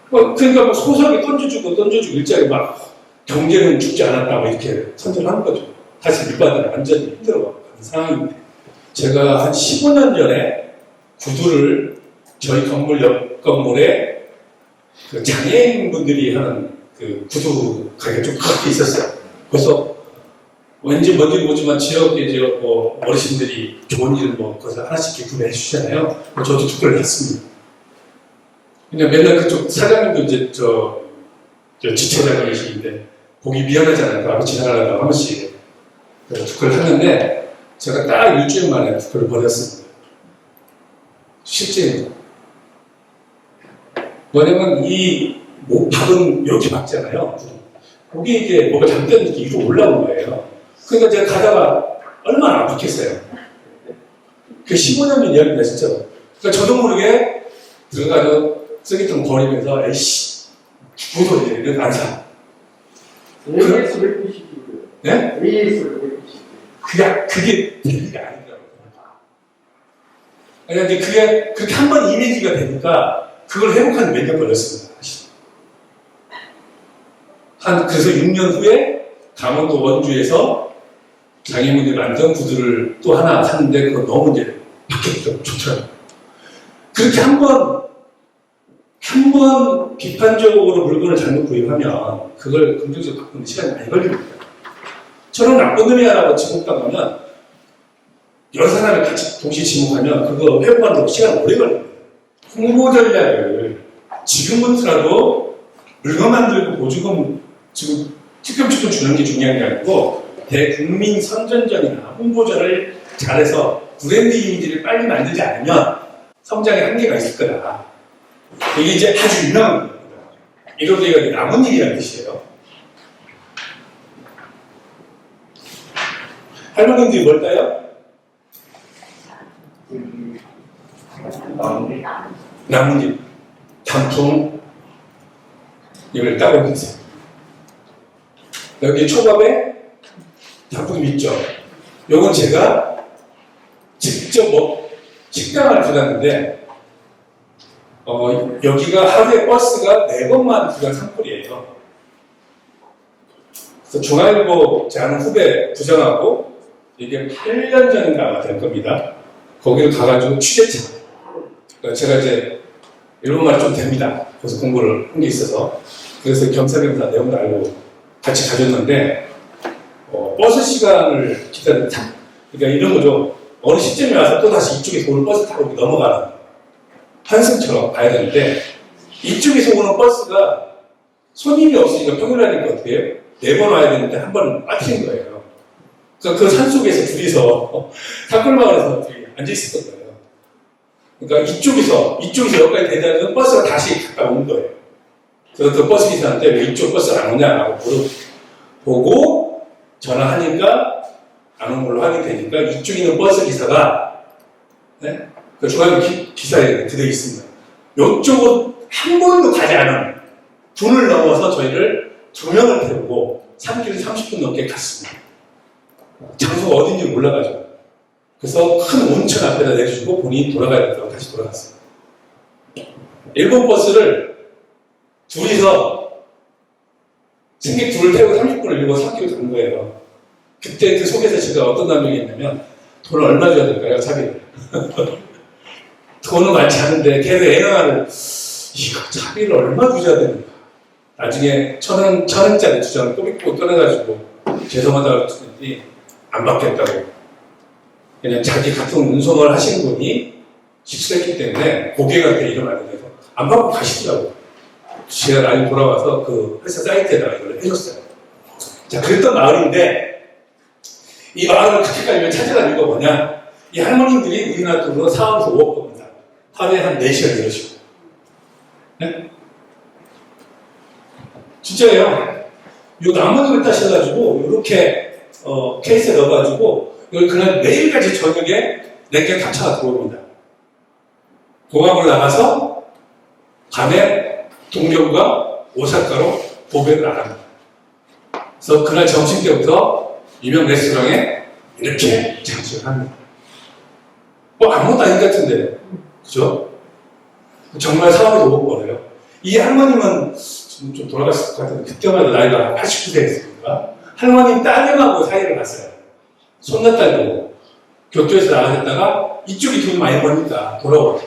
그러니까 뭐 소설이 던져주고 일자리 막 경제는 죽지 않았다고 이렇게 선전을 하는 거죠. 사실 일반인은 완전히 힘들어가는 상황인데 제가 한 15년 전에 구두를 저희 건물 옆 건물에 그 장애인분들이 하는 그 구두 가게가 좀 그렇게 있었어요. 그래서 왠지 뭔지 모르지만 지역에 이제 뭐 어르신들이 좋은 일을 뭐 그래서 하나씩 이렇게 구매해 주시잖아요. 저도 투표를 했습니다. 근데 맨날 그쪽 사장님도 이제 저 지체자 방식인데 보기 미안하잖아요. 그 아버지 지나가다가 한 번씩 두꺼를 하는데 제가 딱 일주일 만에 두꺼를 버렸습니다. 실제로 뭐냐면 이 밥은 이렇게 박잖아요. 거기에 이게 뭐가 잘못된 게 위로 올라온 거예요. 그러니까 제가 가다가 얼마나 아팠겠어요. 그 15년 이야기입니다, 진짜로. 그러니까 저도 모르게 들어가서 쓰레기통 버리면서 에이씨, 무슨 소리야, 이런 안 사. AS를 왜 피시고요? 네? AS를 왜 피시고요? 그게 아니더라고요. 아니, 근데 그게 그렇게 한 번 이미지가 되니까 그걸 회복하는 몇 년 걸렸습니다. 그래서 6년 후에 강원도 원주에서 장애물이 만든 구두를 또 하나 샀는데 그거 너무 이제 바뀌었더라고요. 좋더라고요. 그렇게 한 번 비판적으로 물건을 잘못 구입하면 그걸 긍정적으로 바꾸는 시간이 많이 걸립니다. 저는 나쁜 놈이야라고 지목당하면 여러 사람이 같이 동시에 지목하면 그거 회복하는 시간 오래 걸립니다. 홍보 전략을 지금부터라도 물건 만들고 보조금 지금 특검 주는 게 중요한 게 아니고 대국민 선전전이나 홍보전을 잘해서 브랜드 이미지를 빨리 만들지 않으면 성장에 한계가 있을 거다. 이게 이제 아주 유명한 겁니다. 이로되어 남은 일이라는 뜻이에요. 할머님들이 뭘까요? 나뭇잎, 단풍, 이걸 따고 계세요. 여기 초밥에 단풍 있죠? 요건 제가 직접 식당을 들었는데, 여기가 하루에 버스가 4번만 들어간 산골이에요. 그래서 중앙일보 제 아는 후배 부장하고 이게 8년 전인가 아마 될 겁니다. 거기를 가가지고 취재차. 제가 이제 일본말이 좀 됩니다. 그래서 공부를 한 게 있어서. 그래서 겸사겸사 내용도 알고 같이 가졌는데, 버스 시간을 기다린다. 그러니까 이런 거죠. 어느 시점에 와서 또 다시 이쪽에서 오는 버스 타고 넘어가는 환승처럼 가야 되는데, 이쪽에서 오는 버스가 손님이 없으니까 평일하니까 어떻게 해요? 4번 와야 되는데 한 번 빠뜨린 거예요. 그러니까 그 산속에서 둘이서 산골마을에서 앉아 있었던 거예요. 그러니까 이쪽에서 여기까지 대다니는 버스가 다시 갔다 온 거예요. 그래서 그 버스 기사한테 왜 이쪽 버스가 안 오냐고 물어보고 전화하니까 안 온 걸로 확인이 되니까 이쪽에 있는 버스 기사가 그 중앙 기사에 들어 있습니다. 이쪽은 한 번도 가지 않은 분을 넘어서 저희를 2명을 태우고 3km 30분 넘게 갔습니다. 장소가 어딘지 몰라가지고. 그래서 큰 온천 앞에다 내주시고 본인이 돌아가야 된다고 다시 돌아갔어요. 일본 버스를 둘이서 승객 둘을 태우고 30분을 일본 3km 간 거예요. 그때 그 속에서 제가 어떤 감정이 있냐면 돈을 얼마 줘야 될까요? 차비를. 돈은 많지 않은데 걔도 애너를 이거 차비를 얼마 주셔야 되는가. 나중에 1,000원짜리 2장을 꼬비꼬 꺼내가지고 죄송하다고 했더니 안 받겠다고. 그냥 자기 같은 운송을 하신 분이 실수했기 때문에 고객한테 이러면 안 돼서 안 받고 가시더라고요. 제가 나중에 돌아와서 그 회사 사이트에다가 이걸 해줬어요. 자, 그랬던 마을인데 이 마을을 그렇게까지 찾아간 이유가 뭐냐? 이 할머님들이 우리나라 돈으로 4억 5억 겁니다. 하루에 한 4시간 이러시고. 네? 진짜예요. 요 나무를 따셔가지고 이렇게 케이스에 넣어가지고 이걸 그날 매일까지 저녁에 4개 탑차가 들어옵니다. 공항으로 나가서 밤에 동경과 오사카로 고백을 안 합니다. 그래서 그날 점심 때부터 유명 레스토랑에 이렇게 장식을 합니다. 아무것도 아닌 것 같은데, 그죠? 정말 사업이 너무 벌어요. 이 할머님은 좀 돌아갔을 것 같은데, 그때만 해도 나이가 89세였습니다. 할머님 딸님하고 사이를 갔어요. 손녀딸도 교토에서 나가셨다가 이쪽이 돈이 많이 버니까 돌아오고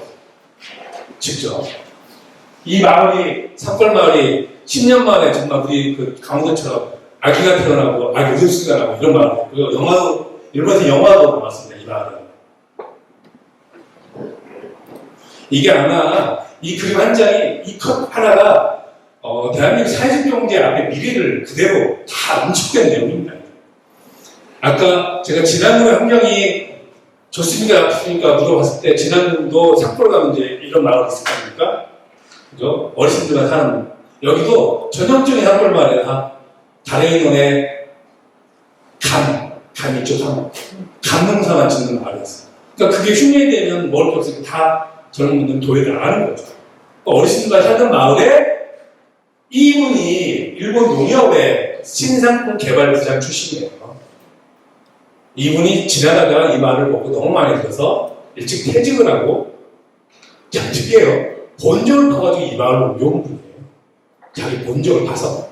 직접. 이 마을이, 산골마을이 10년 만에 정말 우리 그 강원도처럼 아기가 태어나고 아기 웃음소리가 나고 이런 마을이에요. 그리고 영화도, 일본에서 영화도 나왔습니다. 이 마을은. 이게 아마 이 그림 한 장이, 이 컵 하나가 대한민국 사회적 경제 앞에 미래를 그대로 다 응축된 내용입니다. 아까 제가 지난번에 환경이 좋습니까? 나쁘십니까? 물어봤을 때, 지난번도 삿포로 가면 이제 이런 말을 있을 겁니까? 그죠? 어르신들만 사는, 여기도 전형적인 삿포로 말이야. 다래인원의 감 있죠, 감농사만 짓는 말이었어요. 그러니까 그게 흉내되면 먹을 거 없으니까 다 젊은 분들은 도예를 안 하는 거죠. 어르신들만 사는 마을에 이분이 일본 농협의 신상품 개발 부장 출신이에요. 이분이 지나다가 이 말을 보고 너무 많이 들어서 일찍 퇴직을 하고, 참 특이해요. 본적을 봐가지고 이 마을로 옮겨온 분이에요. 자기 본적을 봐서.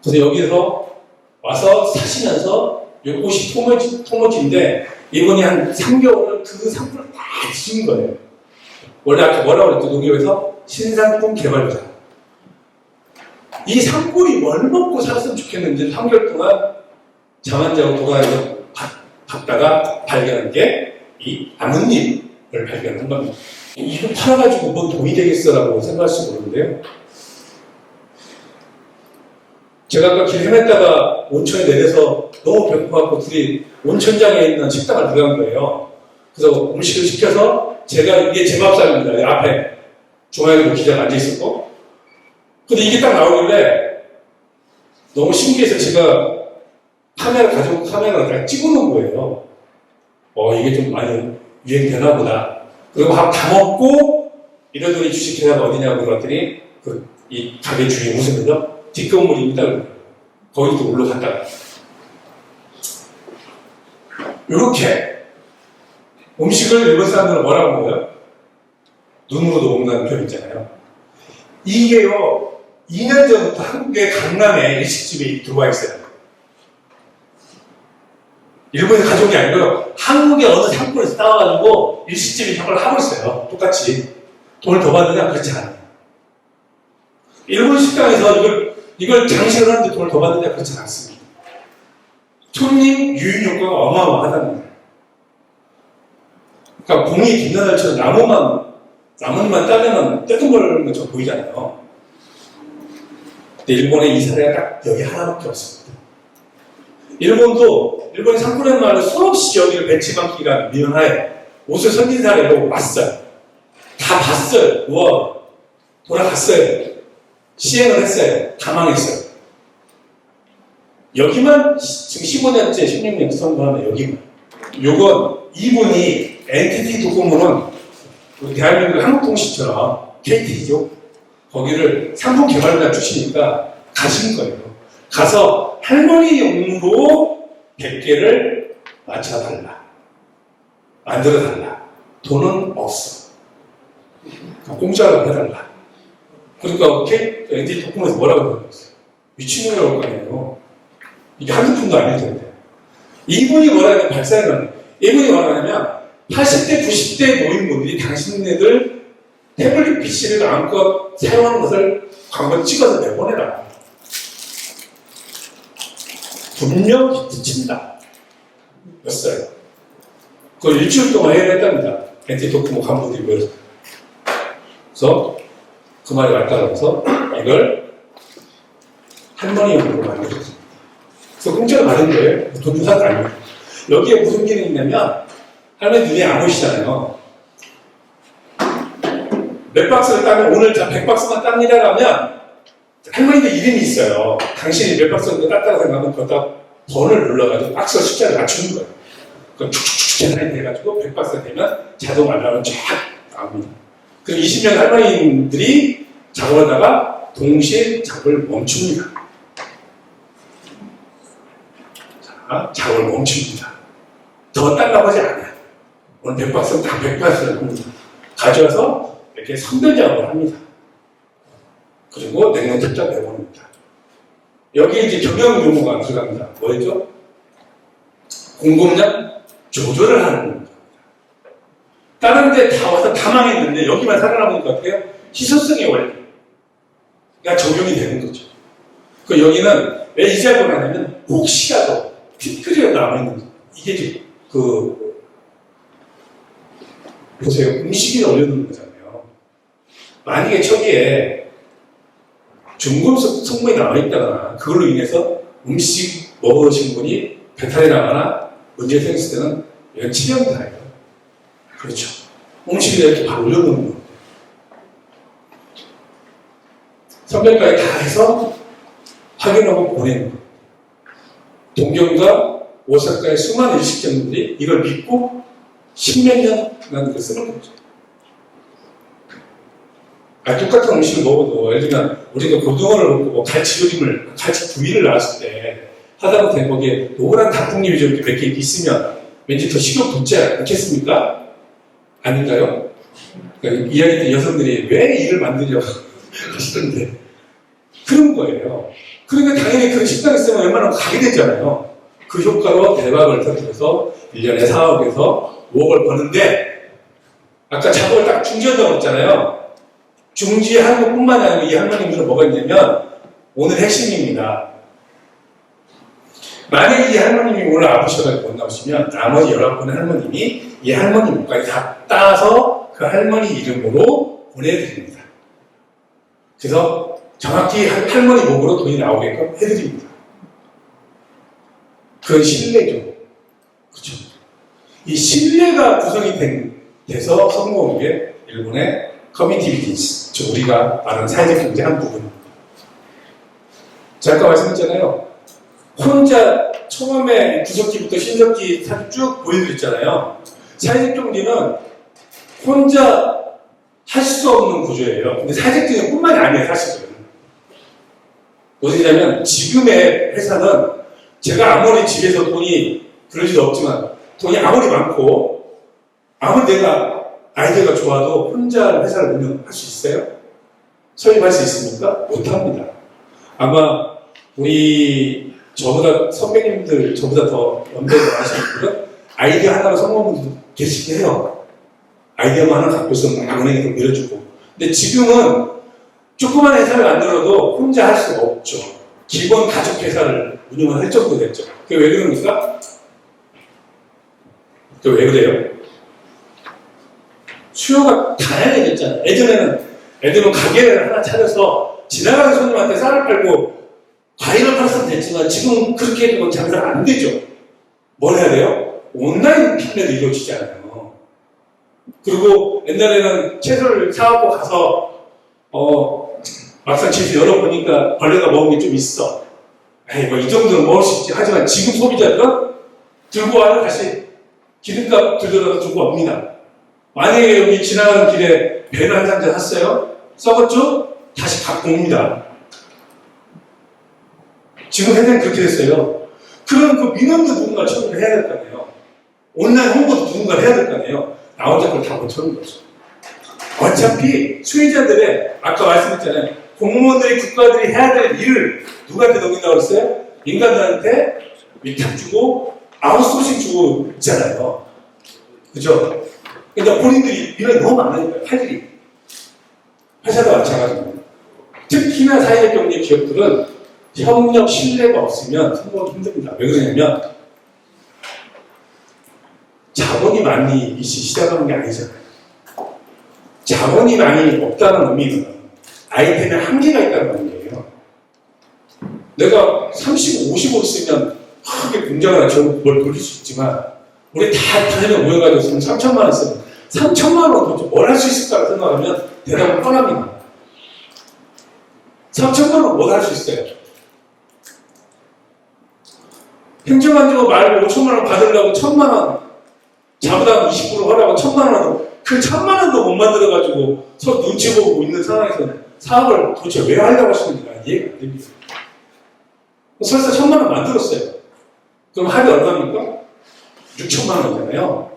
그래서 여기서 와서 사시면서 요것이 토모지인데 이분이 한 3개월을 그 상품을 다 지은 거예요. 원래 아까 뭐라고 그랬죠? 농협에서 신상품 개발자. 이 상품이 뭘 먹고 살았으면 좋겠는지 3개월 동안 잠 안 자고 돌아다니면서 봤다가 발견한 게 이 나뭇잎을 발견한 겁니다. 이거 팔아가지고 뭐 돈이 되겠어라고 생각할지 모르는데요. 제가 아까 길 헤맸다가 온천에 내려서 너무 배고파갖고 둘이 온천장에 있는 식당을 들어간 거예요. 그래서 음식을 시켜서 제가 이게 제 밥상입니다. 앞에 중앙에 기자가 앉아있었고. 근데 이게 딱 나오길래 너무 신기해서 제가 가지고 카메라를 찍어놓은 거예요. 이게 좀 많이 유행되나 보다. 그리고 밥 다 먹고 이러더니 주식회사가 어디냐고 그랬더니 이 가게 주인 웃으면서 뒷건물입니다. 거기도 올라갔다가 이렇게 음식을 일본 사람들은 뭐라고 먹어요? 눈으로도 먹는 편 있잖아요. 이게요 2년 전부터 한국의 강남에 일식집이 들어와 있어요. 일본에서 가져온 게 아니고요. 한국의 어느 상권에서 따와가지고 일식집이 저걸 하고 있어요. 똑같이. 돈을 더 받느냐? 그렇지 않아요. 일본 식당에서 이걸 장식을 하는데 돈을 더 받느냐? 그렇지 않습니다. 손님 유인 효과가 어마어마하다는 거예요. 그러니까 봉이 김나달처럼 나뭇잎만 따면 떼뚱거리는 것처럼 보이잖아요. 근데 일본의 이 사례가 딱 여기 하나밖에 없습니다. 일본이 상권의 말로 수없이 여기를 벤치마킹이라는 미연하에 옷을 선진 사례로 왔어요. 다 봤어요. 돌아갔어요. 시행을 했어요. 다 망했어요. 여기만 지금 15년째, 16년 선거하면 여기만. 요건 이분이 NTT 도코모는 우리 대한민국 한국통신처럼 KT죠. 거기를 상품 개발자 출신이니까 가신 거예요. 가서 할머니 용으로 100개를 맞춰달라. 만들어달라. 돈은 없어. 공짜로 해달라. 그러니까 NTT 도코모에서 뭐라고 그러겠어요? 미친놈이라고 할 거 아니에요. 이게 한두 푼도 아닐 텐데. 이분이 뭐라냐면 발사해놨네. 이분이 뭐라냐면 80대, 90대 노인분들이 당신네들 태블릿 PC를 마음껏 사용하는 것을 광고 찍어서 내보내라. 분명 히트 친다. 였어요. 그걸 일주일 동안 해야 했답니다. NTT 도코모 간부들이 모여서. 그래서 그 말이 맞다고 해서 이걸 할머니용으로 만들었습니다. 그래서 공짜로 받은 거예요. 돈 주사도 아니에요. 여기에 무슨 기능이 있냐면 할머니 눈이 안 보이시잖아요. 몇 박스를 따면 오늘 자 100박스만 땁니다라면 할머니도 이름이 있어요. 당신이 몇 박스를 땄다고 생각하면 거기다 번을 눌러가지고 박스 숫자를 맞추는 거예요. 그럼 축축축 계산이 돼가지고 100박스가 되면 자동 알람을 쫙 나옵니다. 그리고 20년 할머니들이 작업하다가 동시에 작업을 멈춥니다. 자, 작업을 멈춥니다. 더 딸라고 하지 않아요. 오늘 100박스는 다 100박스를 합니다. 가져와서 이렇게 선별 작업을 합니다. 그리고 냉면 탑작 내보냅니다. 여기에 이제 경영 용어가 들어갑니다. 뭐였죠? 공급량 조절을 하는 겁니다. 다른 데 다 와서 다 망했는데 여기만 살아남은 것 같아요. 희소성의 원리가 적용이 되는 거죠. 그 여기는 왜 이 작업을 하냐면 혹시라도 핏줄이 남아있는 거죠. 이게 지금 보세요. 음식이 올려놓는 거잖아요. 만약에 저기에 중금속 성분이 나와있다거나 그걸로 인해서 음식 먹으신 분이 배탈이 나거나 문제 생겼을 때는 이건 치명타예요. 그렇죠. 음식에 이렇게 막 올려놓는 거. 선별까지 다 해서 확인하고 보내는 거. 동경과 오사카의 수많은 일식점들이 이걸 믿고 십몇 년간 쓰는 거죠. 똑같은 음식을 먹어도, 예를 들면, 우리가 고등어를 먹고 뭐 갈치조림을, 갈치 부위를 나왔을 때, 하다못해 거기에 노란 닭국잎이 좀 몇 개 있으면 왠지 더 식욕 돋지 않겠습니까? 아닌가요? 그러니까 이야기 때 여성들이 왜 이를 만들려고 하시던데. 그런 거예요. 그러니까 당연히 그런 식당이 있으면 웬만하면 가게 되잖아요. 그 효과로 대박을 터뜨려서 1년에 4억에서 5억을 버는데, 아까 작업을 딱 중지한다고 했잖아요. 중지하는 것뿐만이 아니고 이 할머님들은 뭐가 있냐면, 오늘 핵심입니다. 만약에 이 할머님이 오늘 아프셔가지고 못 나오시면 나머지 19분의 할머님이 이 할머니 목까지 다 따서 그 할머니 이름으로 보내드립니다. 그래서 정확히 할머니 목으로 돈이 나오게끔 해드립니다. 그건 신뢰죠. 그렇죠. 이 신뢰가 구성이 돼서 성공한 게 일본의 커뮤니티 비즈니스, 즉 우리가 말하는 사회적 경제 한 부분입니다. 아까 말씀했잖아요. 혼자 처음에 구석기부터 신석기 사진 쭉 보여드렸잖아요. 사회적 경제는 혼자 할 수 없는 구조예요. 근데 사회적 경제뿐만이 아니에요, 사실은. 어디냐면 지금의 회사는 제가 아무리 집에서 돈이 그럴 리도 없지만 돈이 아무리 많고 아무리 내가 아이디어가 좋아도 혼자 회사를 운영할 수 있어요? 설립할 수 있습니까? 못합니다. 아마 우리 저보다 선배님들, 저보다 더 연배가 많으신 분들은 아이디어 하나로 성공한 분도 계시긴 해요. 아이디어만 하나 갖고 있으면 은행에서 밀어주고. 근데 지금은 조그만 회사를 만들어도 혼자 할 수가 없죠. 기본 가족 회사를 운영을 할 정도 됐죠. 그게 왜 그럽니까? 그게 왜 그래요? 수요가 다양해졌잖아요. 예전에는 애들은 가게를 하나 차려서 지나가는 손님한테 쌀을 팔고 과일을 팔았으면 됐지만 지금 그렇게 해도 장사가 안 되죠. 뭘 해야 돼요? 온라인 판매도 이루어지잖아요. 그리고 옛날에는 채소를 사갖고 가서 막상 집에서 열어보니까 벌레가 먹은 게 좀 있어. 에이 뭐 이 정도는 먹을 수 있지. 하지만 지금 소비자들은 들고 와요. 다시 기름값 들더라도 들고 옵니다. 만약에 여기 지나가는 길에 배를 한 잔 샀어요? 썩었죠? 다시 갖고 옵니다. 지금 현재는 그렇게 됐어요. 그럼 그 민원도 누군가 처리를 해야 될 거 아니에요. 온라인 홍보도 누군가 해야 될 거 아니에요. 나 혼자 그걸 다 못하는 거죠. 어차피 수혜자들의 아까 말씀했잖아요. 공무원들이 국가들이 해야 될 일을 누구한테 넘긴다고 했어요? 인간들한테 위탁 주고 아웃소싱 주고 있잖아요. 그죠? 그러니까 본인들이 민원이 너무 많으니까 할 일이. 회사도 마찬가지입니다. 특히나 사회적 경제 기업들은 협력 신뢰가 없으면 성공하기 힘듭니다. 왜 그러냐면 자본이 많이 시작하는 게 아니잖아요. 자본이 많이 없다는 의미는 아이템에 한계가 있다는 의미예요. 내가 30, 50억 있으면 크게 공장을 뭘 돌릴 수 있지만 우리 다 다녀 모여가지고 3천만 원 쓰면 3천만 원 도대체 뭘 할 수 있을까 생각하면 대답은 뻔합니다. 3천만 원 뭘 할 수 있어요? 행정안전부 말고 5천만 원 받으려고 1,000만 원 자부담 20% 하라고 1,000만 원 그 1,000만 원도 못 만들어가지고 서로 눈치 보고 있는 상황에서는 사업을 도대체 왜 하려고 하시는지가 이해가 안 됩니다. 설사 1,000만 원 만들었어요. 그럼 합이 얼마입니까? 6천만 원이잖아요.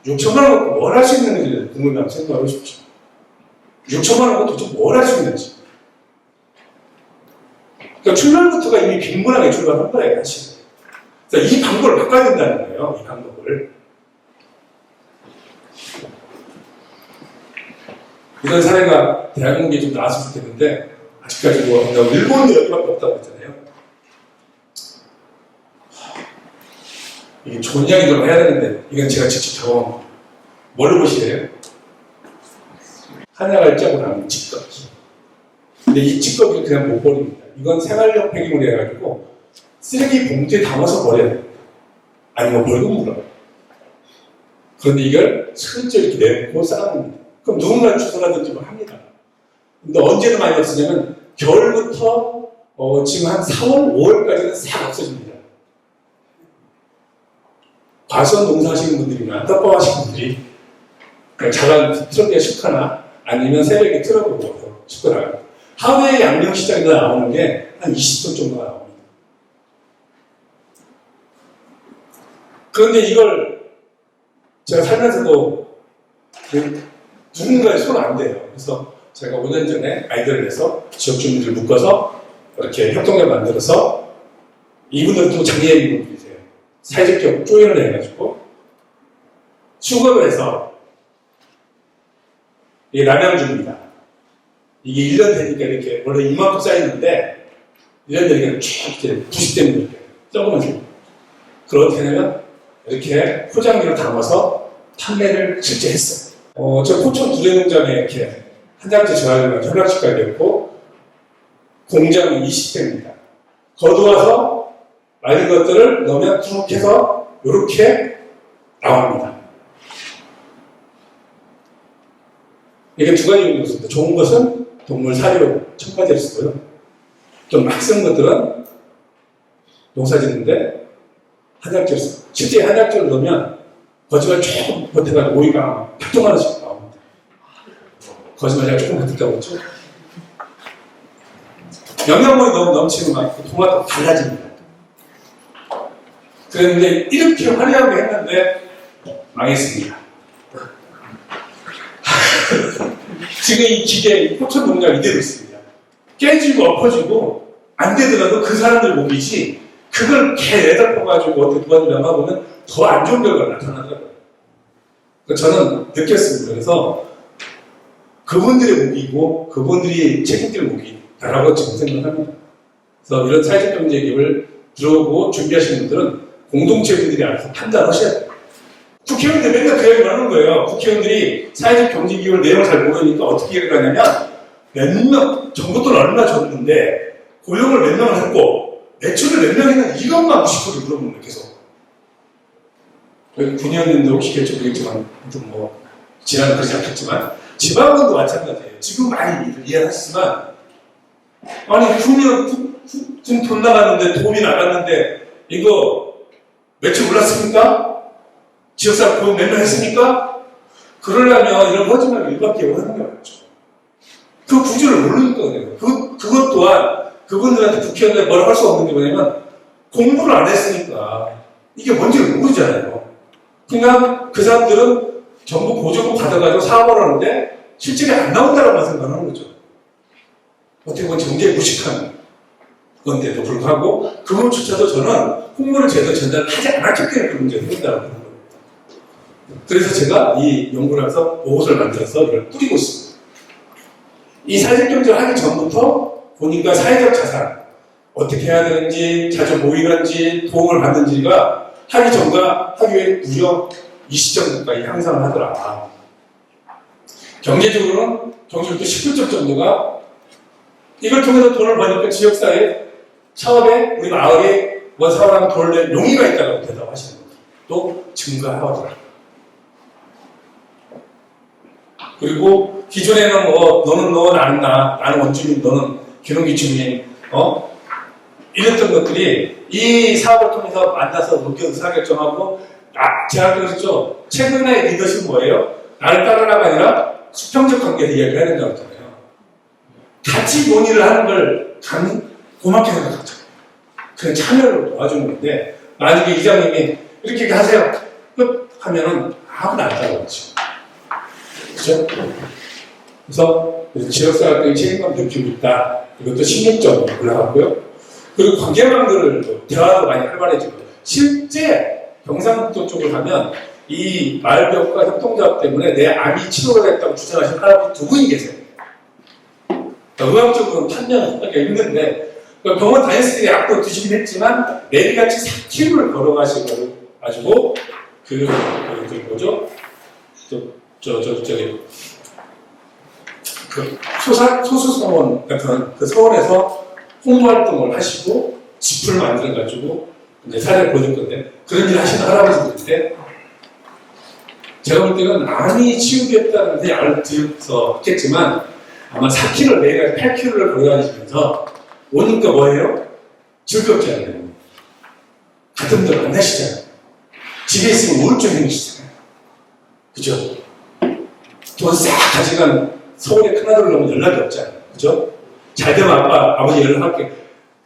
6천만 원 갖고 뭘 할 수 있는지 궁금하면 생각하고 싶죠. 6천만 원 갖고 도대체 뭘 할 수 있는지. 그러니까 출발부터가 이미 빈곤하게 출발한 거예요, 사실. 그래서 이 방법을 바꿔야 된다는 거예요, 이 방법을. 이런 사례가 대한민국에 좀 나왔으면 좋겠는데, 아직까지 뭐, 일본도 여기밖에 없다고 했잖아요. 이게 좋은 이야기도 해야 되는데, 이건 제가 직접 경험. 뭘로 보시래요? 하나가 일자고 나면 집값이. 근데 이 찌꺼기를 그냥 못 버립니다. 이건 생활용 폐기물이 해가지고 쓰레기 봉투에 담아서 버려야 됩니다. 아니면 벌금 물어요. 그런데 이걸 슬쩍 이렇게 내놓고 쌓아놓습니다. 그럼 누군가 주워가든지 뭐 합니다. 근데 언제는 많이 없으냐면 겨울부터 지금 한 4월, 5월까지는 싹 없어집니다. 과수원 농사하시는 분들이나 떡밥 하시는 분들이 작은 트럭에 싣거나 아니면 새벽에 트럭을 모아서 싣고 나가요. 하루에 양념시장에서 나오는 게 한 20톤 정도가 나옵니다. 그런데 이걸 제가 살면서도 누군가의 손 안 돼요. 그래서 제가 5년 전에 아이디어를 내서 지역 주민들을 묶어서 이렇게 협동을 만들어서 이분들은 또 장애인 분들이세요. 사회적 조연을 해가지고 수거를 해서 이게 남양주입니다. 이게 1년 되니까 이렇게 원래 이만큼 쌓이는데 1년 되니까 쭉 이렇게 부식되는 이렇게 썩으면서 그걸 어떻게 하냐면 이렇게 포장기로 담아서 판매를 실제 했어요. 저 포천 두레농장에 이렇게 한 장째 저하려면 현황식까지 됐고 공장이 20대입니다. 거두어서 말린 것들을 넣으면 쭉 해서 이렇게 나옵니다. 이게 두 가지 정도 있습니다. 좋은 것은 동물 사료 첨가될 수 있고요. 좀 막 쓴 것들은 농사 짓는데 한약재 실제 한약재를 넣으면 거짓말 조금 버텨가지고 오이가 100동 하나씩 나옵니다. 거짓말이 조금 버텼다고 했죠. 영양분이 너무 넘치는 만큼 토마토가 달라집니다. 그런데 이렇게 화려하게 했는데 망했습니다. 지금 이 기계, 포천 농장 이대로 있습니다. 깨지고 엎어지고 안 되더라도 그 사람들 몸이지 그걸 개 내다 퍼가지고 어떻게 누가 명하고는 더 안 좋은 결과가 나타나더라고요. 저는 느꼈습니다. 그래서 그분들의 무기이고 그분들이 책임질 무기다라고 지금 생각합니다. 그래서 이런 사회적 경제 기업을 들어오고 준비하시는 분들은 공동체분들이 알아서 판단하셔야 돼요. 국회의원들 맨날 그 얘기를 하는 거예요. 국회의원들이 사회적 경제 기업을 내용을 잘 모르니까 어떻게 얘기를 하냐면 몇 명, 정부 돈 얼마 줬는데 고용을 몇 명을 했고 매출을 몇 명 했는데 이것만 무식하게 물어보는 거예요. 계속. 군의원님도 혹시 될지 모르겠지만 뭐 지난은 그렇지 않겠지만 지방은도 마찬가지예요. 지금 많이 이해하시지만 아니 군의원 지금 돈 나갔는데 돈이 나갔는데 이거 매출 올랐습니까? 지역사회 고용 몇 명 했습니까? 그러려면 이런 거짓말을 일밖에 하는 게 없죠. 그 구조를 모르니까 그래요. 그것 또한 그분들한테 국회의원들 뭐라고 할 수 없는 게 뭐냐면 공부를 안 했으니까 이게 뭔지를 모르잖아요. 그냥 그 사람들은 정부 보조금 받아가지고 사업을 하는데 실질이 안 나온다라고 생각하는 거죠. 어떻게 보면 굉장히 무식한 건데도 불구하고 그것조차도 저는 홍보를 제대로 전달하지 않았기 때문에 그런 문제가 생긴다고 보는 겁니다. 그래서 제가 이 연구를 해서 보고서를 만들어서 이걸 뿌리고 있습니다. 이 사회적 경제를 하기 전부터 본인과 사회적 자산, 어떻게 해야 되는지, 자주 모이는지, 도움을 받는지가 하기 전과 하기 후에 무려 20점까지 향상을 하더라. 경제적으로는 경제적으로 19점 정도가 이걸 통해서 돈을 버니까 지역사회, 사업에, 우리 마을에 뭐 사업하는 돈을 낼 용의가 있다고 대답하시는 거죠. 또 증가하더라. 그리고 기존에는 뭐 너는 너 나는 나 나는 원주민 너는 기농기 주민 이랬던 것들이 이 사업을 통해서 만나서 의사결정하고 제가 그랬죠. 최근에 리더십은 뭐예요? 나를 따르라가 아니라 수평적 관계에서 이야기를 해야 된다고 했잖아요. 같이 논의를 하는 걸 고맙게 생각하죠. 그냥 참여를 도와주는 건데 만약에 이장님이 이렇게 하세요 끝 하면은 아무도 안 따라오죠. 그렇죠? 그래서 지역사회의 책임감 느끼고 있다. 이것도 16점 올라갔고요. 그리고 관계망들을 대화도 많이 활발해지고 실제 경상북도 쪽을 가면 이 마을벽과 협동조합 때문에 내 암이 치료가 됐다고 주장하시는 할아버지 두 분이 계세요. 의학적으로는 판명하기가 힘든데 병원 다녔을 때 약도 드시긴 했지만 매일같이 4km를 걸어가시고 뭐죠? 그 소수서원 같은 그 서원에서 홍보 활동을 하시고 집을 만들어가지고 이제 사례를 보여줄 건데 그런 일 하시는 할아버지들인데 제가 볼 때는 암이 치유됐다는 데 알을 들여서 했겠지만 아마 4kg 내가 8kg를 걸어다니시면서 오니까 뭐예요? 즐겁지 않아요. 같은 데 안 하시잖아요. 집에 있으면 우울증 생기시잖아요. 그죠? 돈 싹 가져간 서울에 큰아들 오면 연락이 없잖아요. 그죠? 잘 되면 아버지 연락할게.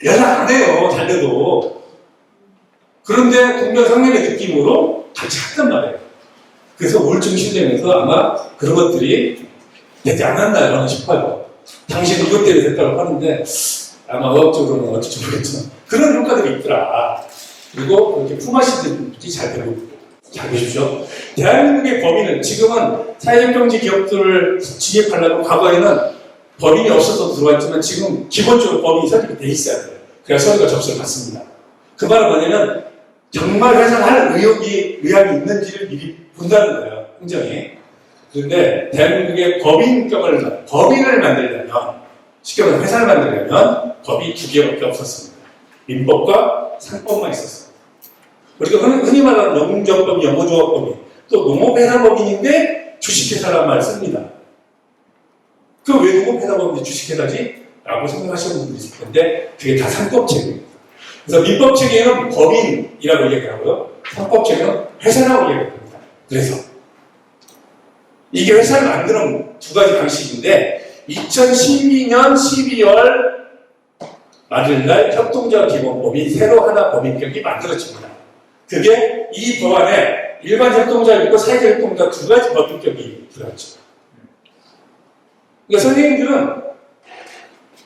연락 안 해요. 잘 돼도. 그런데 동병상련의 느낌으로 같이 한단 말이에요. 그래서 우울증 실정에서 아마 그런 것들이 되지 않았나 싶어요. 당신 이것 때문에 됐다고 하는데 아마 의학적으로는 어쩔지 모르겠지만 그런 효과들이 있더라. 그리고 그렇게 품앗이들이 잘 되고 있고. 잘 보십시오. 대한민국의 법인은 지금은 사회적경제 기업들을 진입하려고 과거에는 법인이 없어서 들어왔지만 지금 기본적으로 법인이 설립이 돼 있어야 돼요. 그래서 서류가 접수를 받습니다. 그 말은 뭐냐면 정말 회사를 할 의욕이 있는지를 미리 본다는 거예요. 행정이. 그런데 대한민국의 법인을 만들려면 쉽게 말해서 회사를 만들려면 법이 2개밖에 없었습니다. 민법과 상법만 있었습니다. 우리가 흔히 말하는 영농조합법이, 영어조합법이, 또 농업회사법인인데 주식회사라는 말을 씁니다. 그 왜 농업회사법인데 주식회사지? 라고 생각하시는 분들이 있을 텐데 그게 다 상법체계입니다. 그래서 민법체계는 법인이라고 얘기하고요. 상법체계는 회사라고 얘기합니다. 그래서 이게 회사를 만드는 두 가지 방식인데 2012년 12월 말일날 협동조합기본법이 새로 하나 법인격이 만들어집니다. 그게 이 법안에 일반 협동조합 있고 사회적 협동조합 두 가지 법인격이 들어갔죠. 그러니까 선생님들은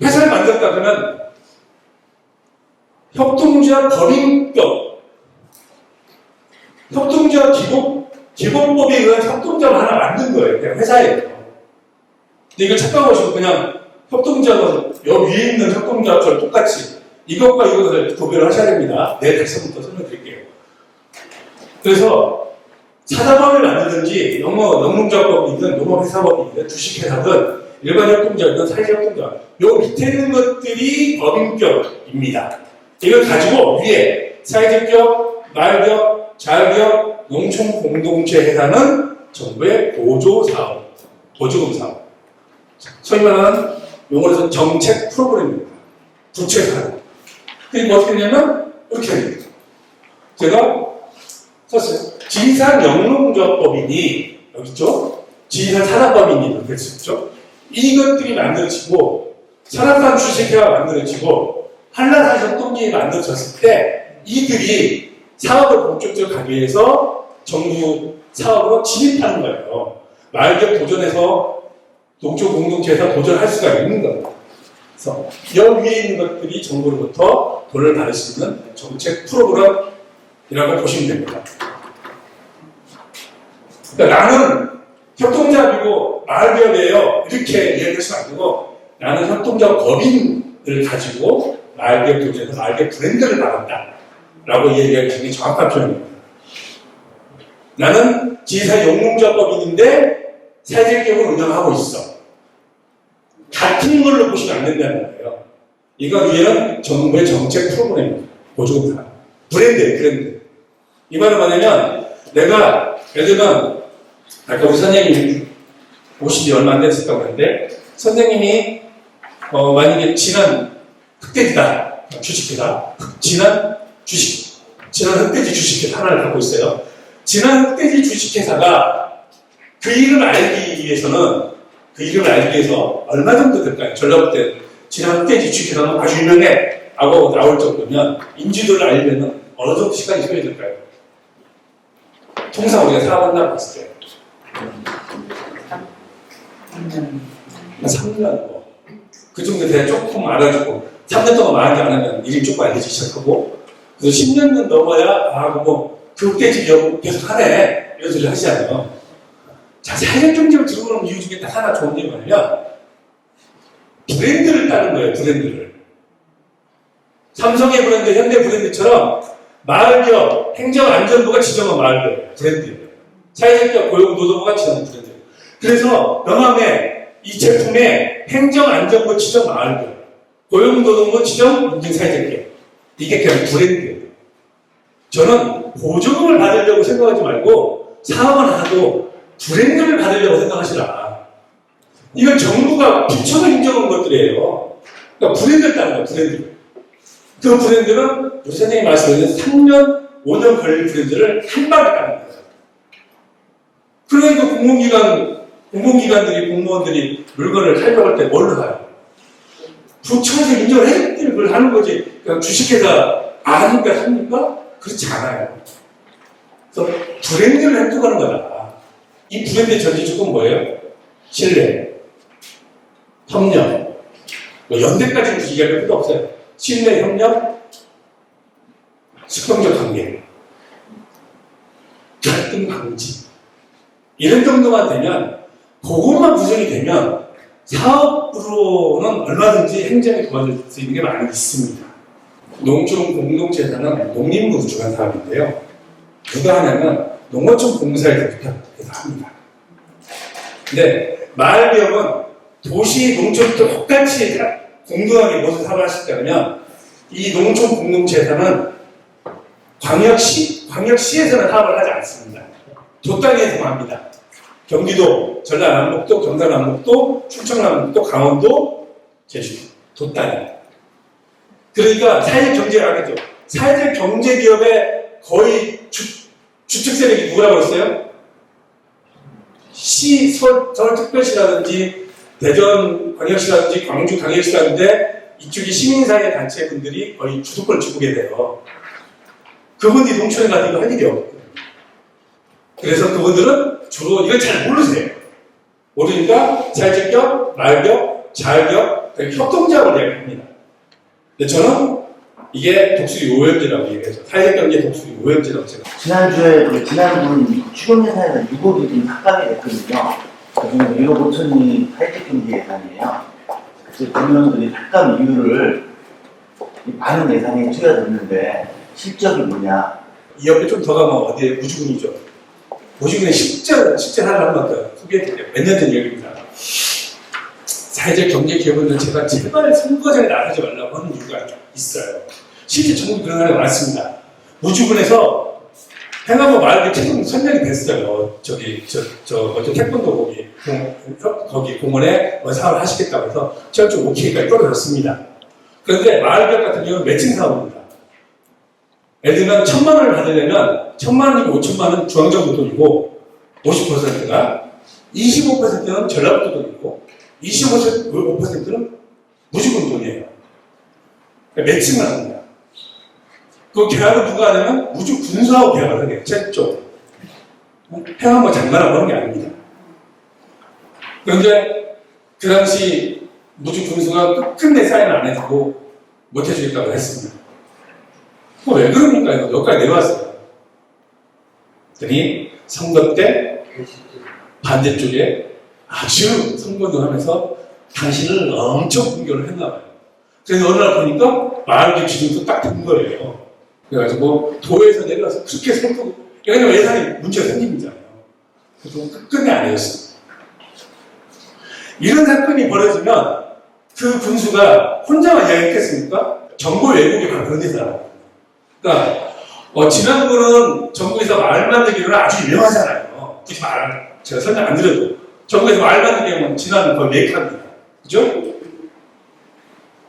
회사를 만들었다 그러면 협동조합 법인격, 협동조합 기본법에 의한 협동조합을 하나 만든 거예요. 그냥 회사예요. 근데 이걸 착각하시고 그냥 협동조합은 여기 위에 있는 협동조합처럼 똑같이 이것과 이것을 구별을 하셔야 됩니다. 내일 다시부터 설명드릴게요. 그래서 사자법을 만들든지 영농조합법이든 농업회사법이든 주식회사든 일반 협동조합이든 사회적 협동조합 요 밑에 있는 것들이 법인격입니다. 이걸 가지고 위에 사회적 기업, 마을기업, 자유기업, 농촌공동체 회사는 정부의 보조사업, 보조금사업. 소위 말하는 용어로서 정책 프로그램입니다. 부채사업. 그게 뭐 어떻게 되냐면 이렇게 됩니다. 제가 썼어요. 지리산 영농조합법인이 여기 있죠? 지리산 산업법인이 이렇게 있죠? 이것들이 만들어지고 산업산 주식회가 만들어지고 한라산 협동조합이 만들어졌을 때 이들이 사업을 본격적으로 가기 위해서 정부 사업으로 진입하는 거예요. 마을기업 도전해서 농촌 공동체에서 도전할 수가 있는 겁니다. 그래서 여기 위에 있는 것들이 정부로부터 돈을 받을 수 있는 정책 프로그램이라고 보시면 됩니다. 그러니까 나는 협동조합이고 마을기업이에요. 이렇게 이야기할 수 안 되고 나는 협동조합 법인을 가지고 마을기업 도전에서 마을기업 브랜드를 나간다. 라고 얘기하는 게 정확한 표현입니다. 나는 지리산 영농조합법인인데 사회적 기업을 운영하고 있어. 같은 걸로 보시면 안 된다는 거예요. 이거 위에는 정부의 정책 프로그램입니다. 보조금사. 브랜드. 이 말은 뭐냐면 내가 예를 들면 아까 우리 선생님이 오신 지 얼마 안 됐었다고 하는데 선생님이 만약에 지난 흑돼지다 주식회사 지난 흑돼지 주식회사 하나를 갖고 있어요. 지난 흑돼지 주식회사가 그 이름을 알기 위해서 얼마 정도 될까요? 전라도 때 지난 흑돼지 주식회사는 아주 유명해 하고 나올 정도면 인지도를 알려면 어느 정도 시간이 소요될까요? 통상 우리가 사업한다고 봤을 때 한 3년 그 정도 돼야 조금 알아주고 3년 동안 말하지 않으면 일이 조금 알려지기 시작하고 그래서 10년 넘어야 그 흑돼지 기업 계속 하네 이런 소리를 하시잖아요. 자, 사회적 경제를 들어오는 이유 중에 딱 하나 좋은 게 뭐냐면 브랜드를 따는 거예요. 브랜드를 삼성의 브랜드, 현대 브랜드처럼 마을기업, 행정안전부가 지정한 마을기업 브랜드예요. 사회적 기업 고용노동부가 지정한 브랜드예요. 그래서 명함에 이 제품의 행정안전부 지정 마을별, 고용노동부 지정 인증사회적계, 이게 그냥 브랜드예요. 저는 보조금을 받으려고 생각하지 말고 사업을 하도 브랜드를 받으려고 생각하시라. 이건 정부가 부처가 인정한 것들이에요. 그러니까 브랜드를 따는 거예요, 브랜드. 그 브랜드는 우리 선생님이 말씀하신 3년, 5년 걸릴 브랜드를 한 방에 따는 거예요. 그러니까 공공기관들이, 공무원들이 물건을 살펴볼 때 뭘로 가요? 부처에서 인정을 했기 때문에 그걸 하는 거지. 그냥 주식회사 아니까 삽니까? 그렇지 않아요. 그래서 브랜드를 획득하는 거다. 이 브랜드의 전제조건 뭐예요? 신뢰, 협력, 뭐 연대까지는 얘기할 필요 없어요. 신뢰, 협력, 수평적 관계, 갈등 방지. 이런 정도만 되면, 그것만 구성이 되면 사업으로는 얼마든지 행정에 도와줄 수 있는 게 많이 있습니다. 농촌 공동체에서는 농림부 주관 사업인데요. 누가 하냐면 농어촌 공사에서 부탁해서 합니다. 근데 마을비용은 도시, 농촌도 똑같이 공정하게 무엇을 사업을 하시려면 이 농촌 공동체에서는 광역시에서는 사업을 하지 않습니다. 도당에서만 합니다. 경기도, 전라남북도, 경상남북도, 충청남북도, 강원도, 제주도, 도당이에요. 그러니까 사회적 경제를 하겠죠. 사회적 경제 기업의 거의 주축 세력이 누구라고 했어요? 서울특별시라든지 대전 광역시라든지 광주 광역시라든지 이쪽이 시민사회 단체 분들이 거의 주도권을 쥐게 돼요. 그분들이 농촌에 가서 이거 할 일이 없거든요. 그래서 그분들은 주로 이걸 잘 모르세요. 모르니까 사회적 기업, 마을기업, 자활기업, 협동작업을 이야기합니다. 근데 저는 이게 독수리 오염제라고 얘기해서 사회적 경제 독수리 오염제라고 제가. 지난주에 지난분 추경예산에서 6억이 좀 삭감이 됐거든요. 그중에 1억 5천이 사회적 경제 예산이에요. 그래서 국민들이 삭감 이유를 많은 예산이 투여됐는데 실적이 뭐냐? 이 옆에 좀 더 가면 어디에 무주군이죠. 무주군의 실제 하나를 한번 더 소개해드릴게요. 몇 년 전 얘기입니다. 사회적 경제 기업은 제가 제발 선거전에 나서지 말라고 하는 이유가 있어요. 실제 전국에 그런 사람이 많습니다. 무주군에서 행안부 마을에 최종 선정이 됐어요. 어떤 태권도 거기 공원에 사업을 하시겠다고 해서 제가 좀 오케이까지 떨어졌습니다. 그런데 마을기업 같은 경우는 매칭 사업입니다. 예를 들면 1,000만 원을 받으려면 1,000만 원이고 5천만 원은 중앙정부 돈이고 50%가 25%는 전라북도 돈이고 25%는 무주군 돈이에요. 매칭을 합니다. 그 계약을 누가 하냐면 무주군수하고 계약을 하게 최초. 행안부 장관하고 하는 게 아닙니다. 그런데 그 당시 무주군수가 끝내 사인을 안 해주고 못 해주겠다고 했습니다. 왜 그럽니까? 이거 여기까지 내려왔어요. 그랬더니 선거 때 반대쪽에 아주 선거운동하면서 당신을 엄청 공격을 했나봐요. 그래서 어느 날 보니까 마을기 기준도 딱 된 거예요. 그래가지고 도에서 내려와서 그렇게 선거, 왜냐면 예산이 문제가 생깁니다요. 그래서 끝내 안 해줬어요. 이런 사건이 벌어지면 그 군수가 혼자만 이야기했겠습니까? 정보 왜곡이 바로 그런 데서 그러니까 지난번은 정부에서 마을 만들기로는 아주 유명하잖아요. 굳이 제가 설명 안 드려도 정부에서 마을 만들기는 지난 거의 메이크업입니다. 그죠?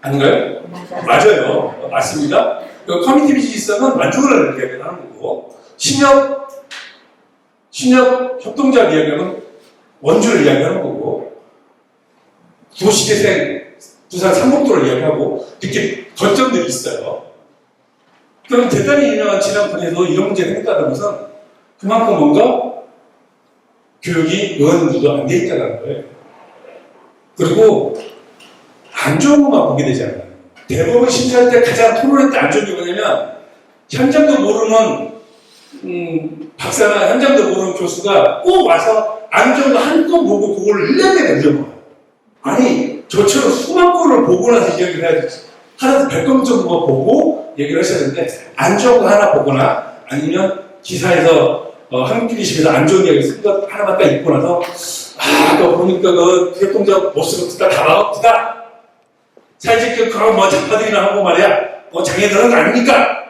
아닌가요? 맞아요. 맞습니다. 커뮤니티 비즈니스는 만족을 이야기하는 거고 신협 협동작 이야기하면 원주를 이야기하는 거고 도시재생 부산 삼복도를 이야기하고 이렇게 거점들이 있어요. 그럼 대단히 유명한 지난번에도 이런 문제가 생겼다는 것은 그만큼 뭔가 교육이 의원들도 안 돼 있다는 거예요. 그리고 안 좋은 것만 보게 되잖아요. 대법원 심사할 때 가장 토론할 때 안 좋은 게 뭐냐면 현장도 모르는 박사나 현장도 모르는 교수가 꼭 와서 안 좋은 거 한 건 보고 그걸 1년 내내 물어봐요. 아니 저처럼 수만 건을 보고 나서 이야기를 해야지. 하나도 100건 정도 보고 얘기를 하셔야 되는데 안 좋은 거 하나 보거나 아니면 기사에서 한국기시에서 안 좋은 이야기 쓴 것 하나만 딱 읽고 나서 아까 보니까 그 협동자 모습을 듣다 다가왔다. 사회적 그런 뭐 작가들이나 하고 말이야. 뭐 장애들은 아닙니까?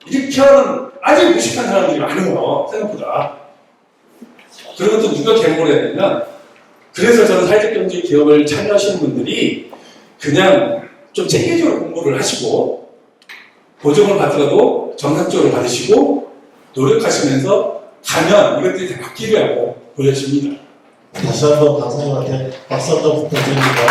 이렇게 하는 아주 무식한 사람들이 많아요. 생각보다. 그런 것도 누가 개몽을 해야 되냐면, 그래서 저는 사회적 경제 기업을 참여하시는 분들이 그냥 좀 체계적으로 공부를 하시고, 보정을 받더라도 정상적으로 받으시고, 노력하시면서 가면 이것들이 다 바뀌려고 보여집니다. 다시 한번 강사님한테 박수 한번 부탁드립니다.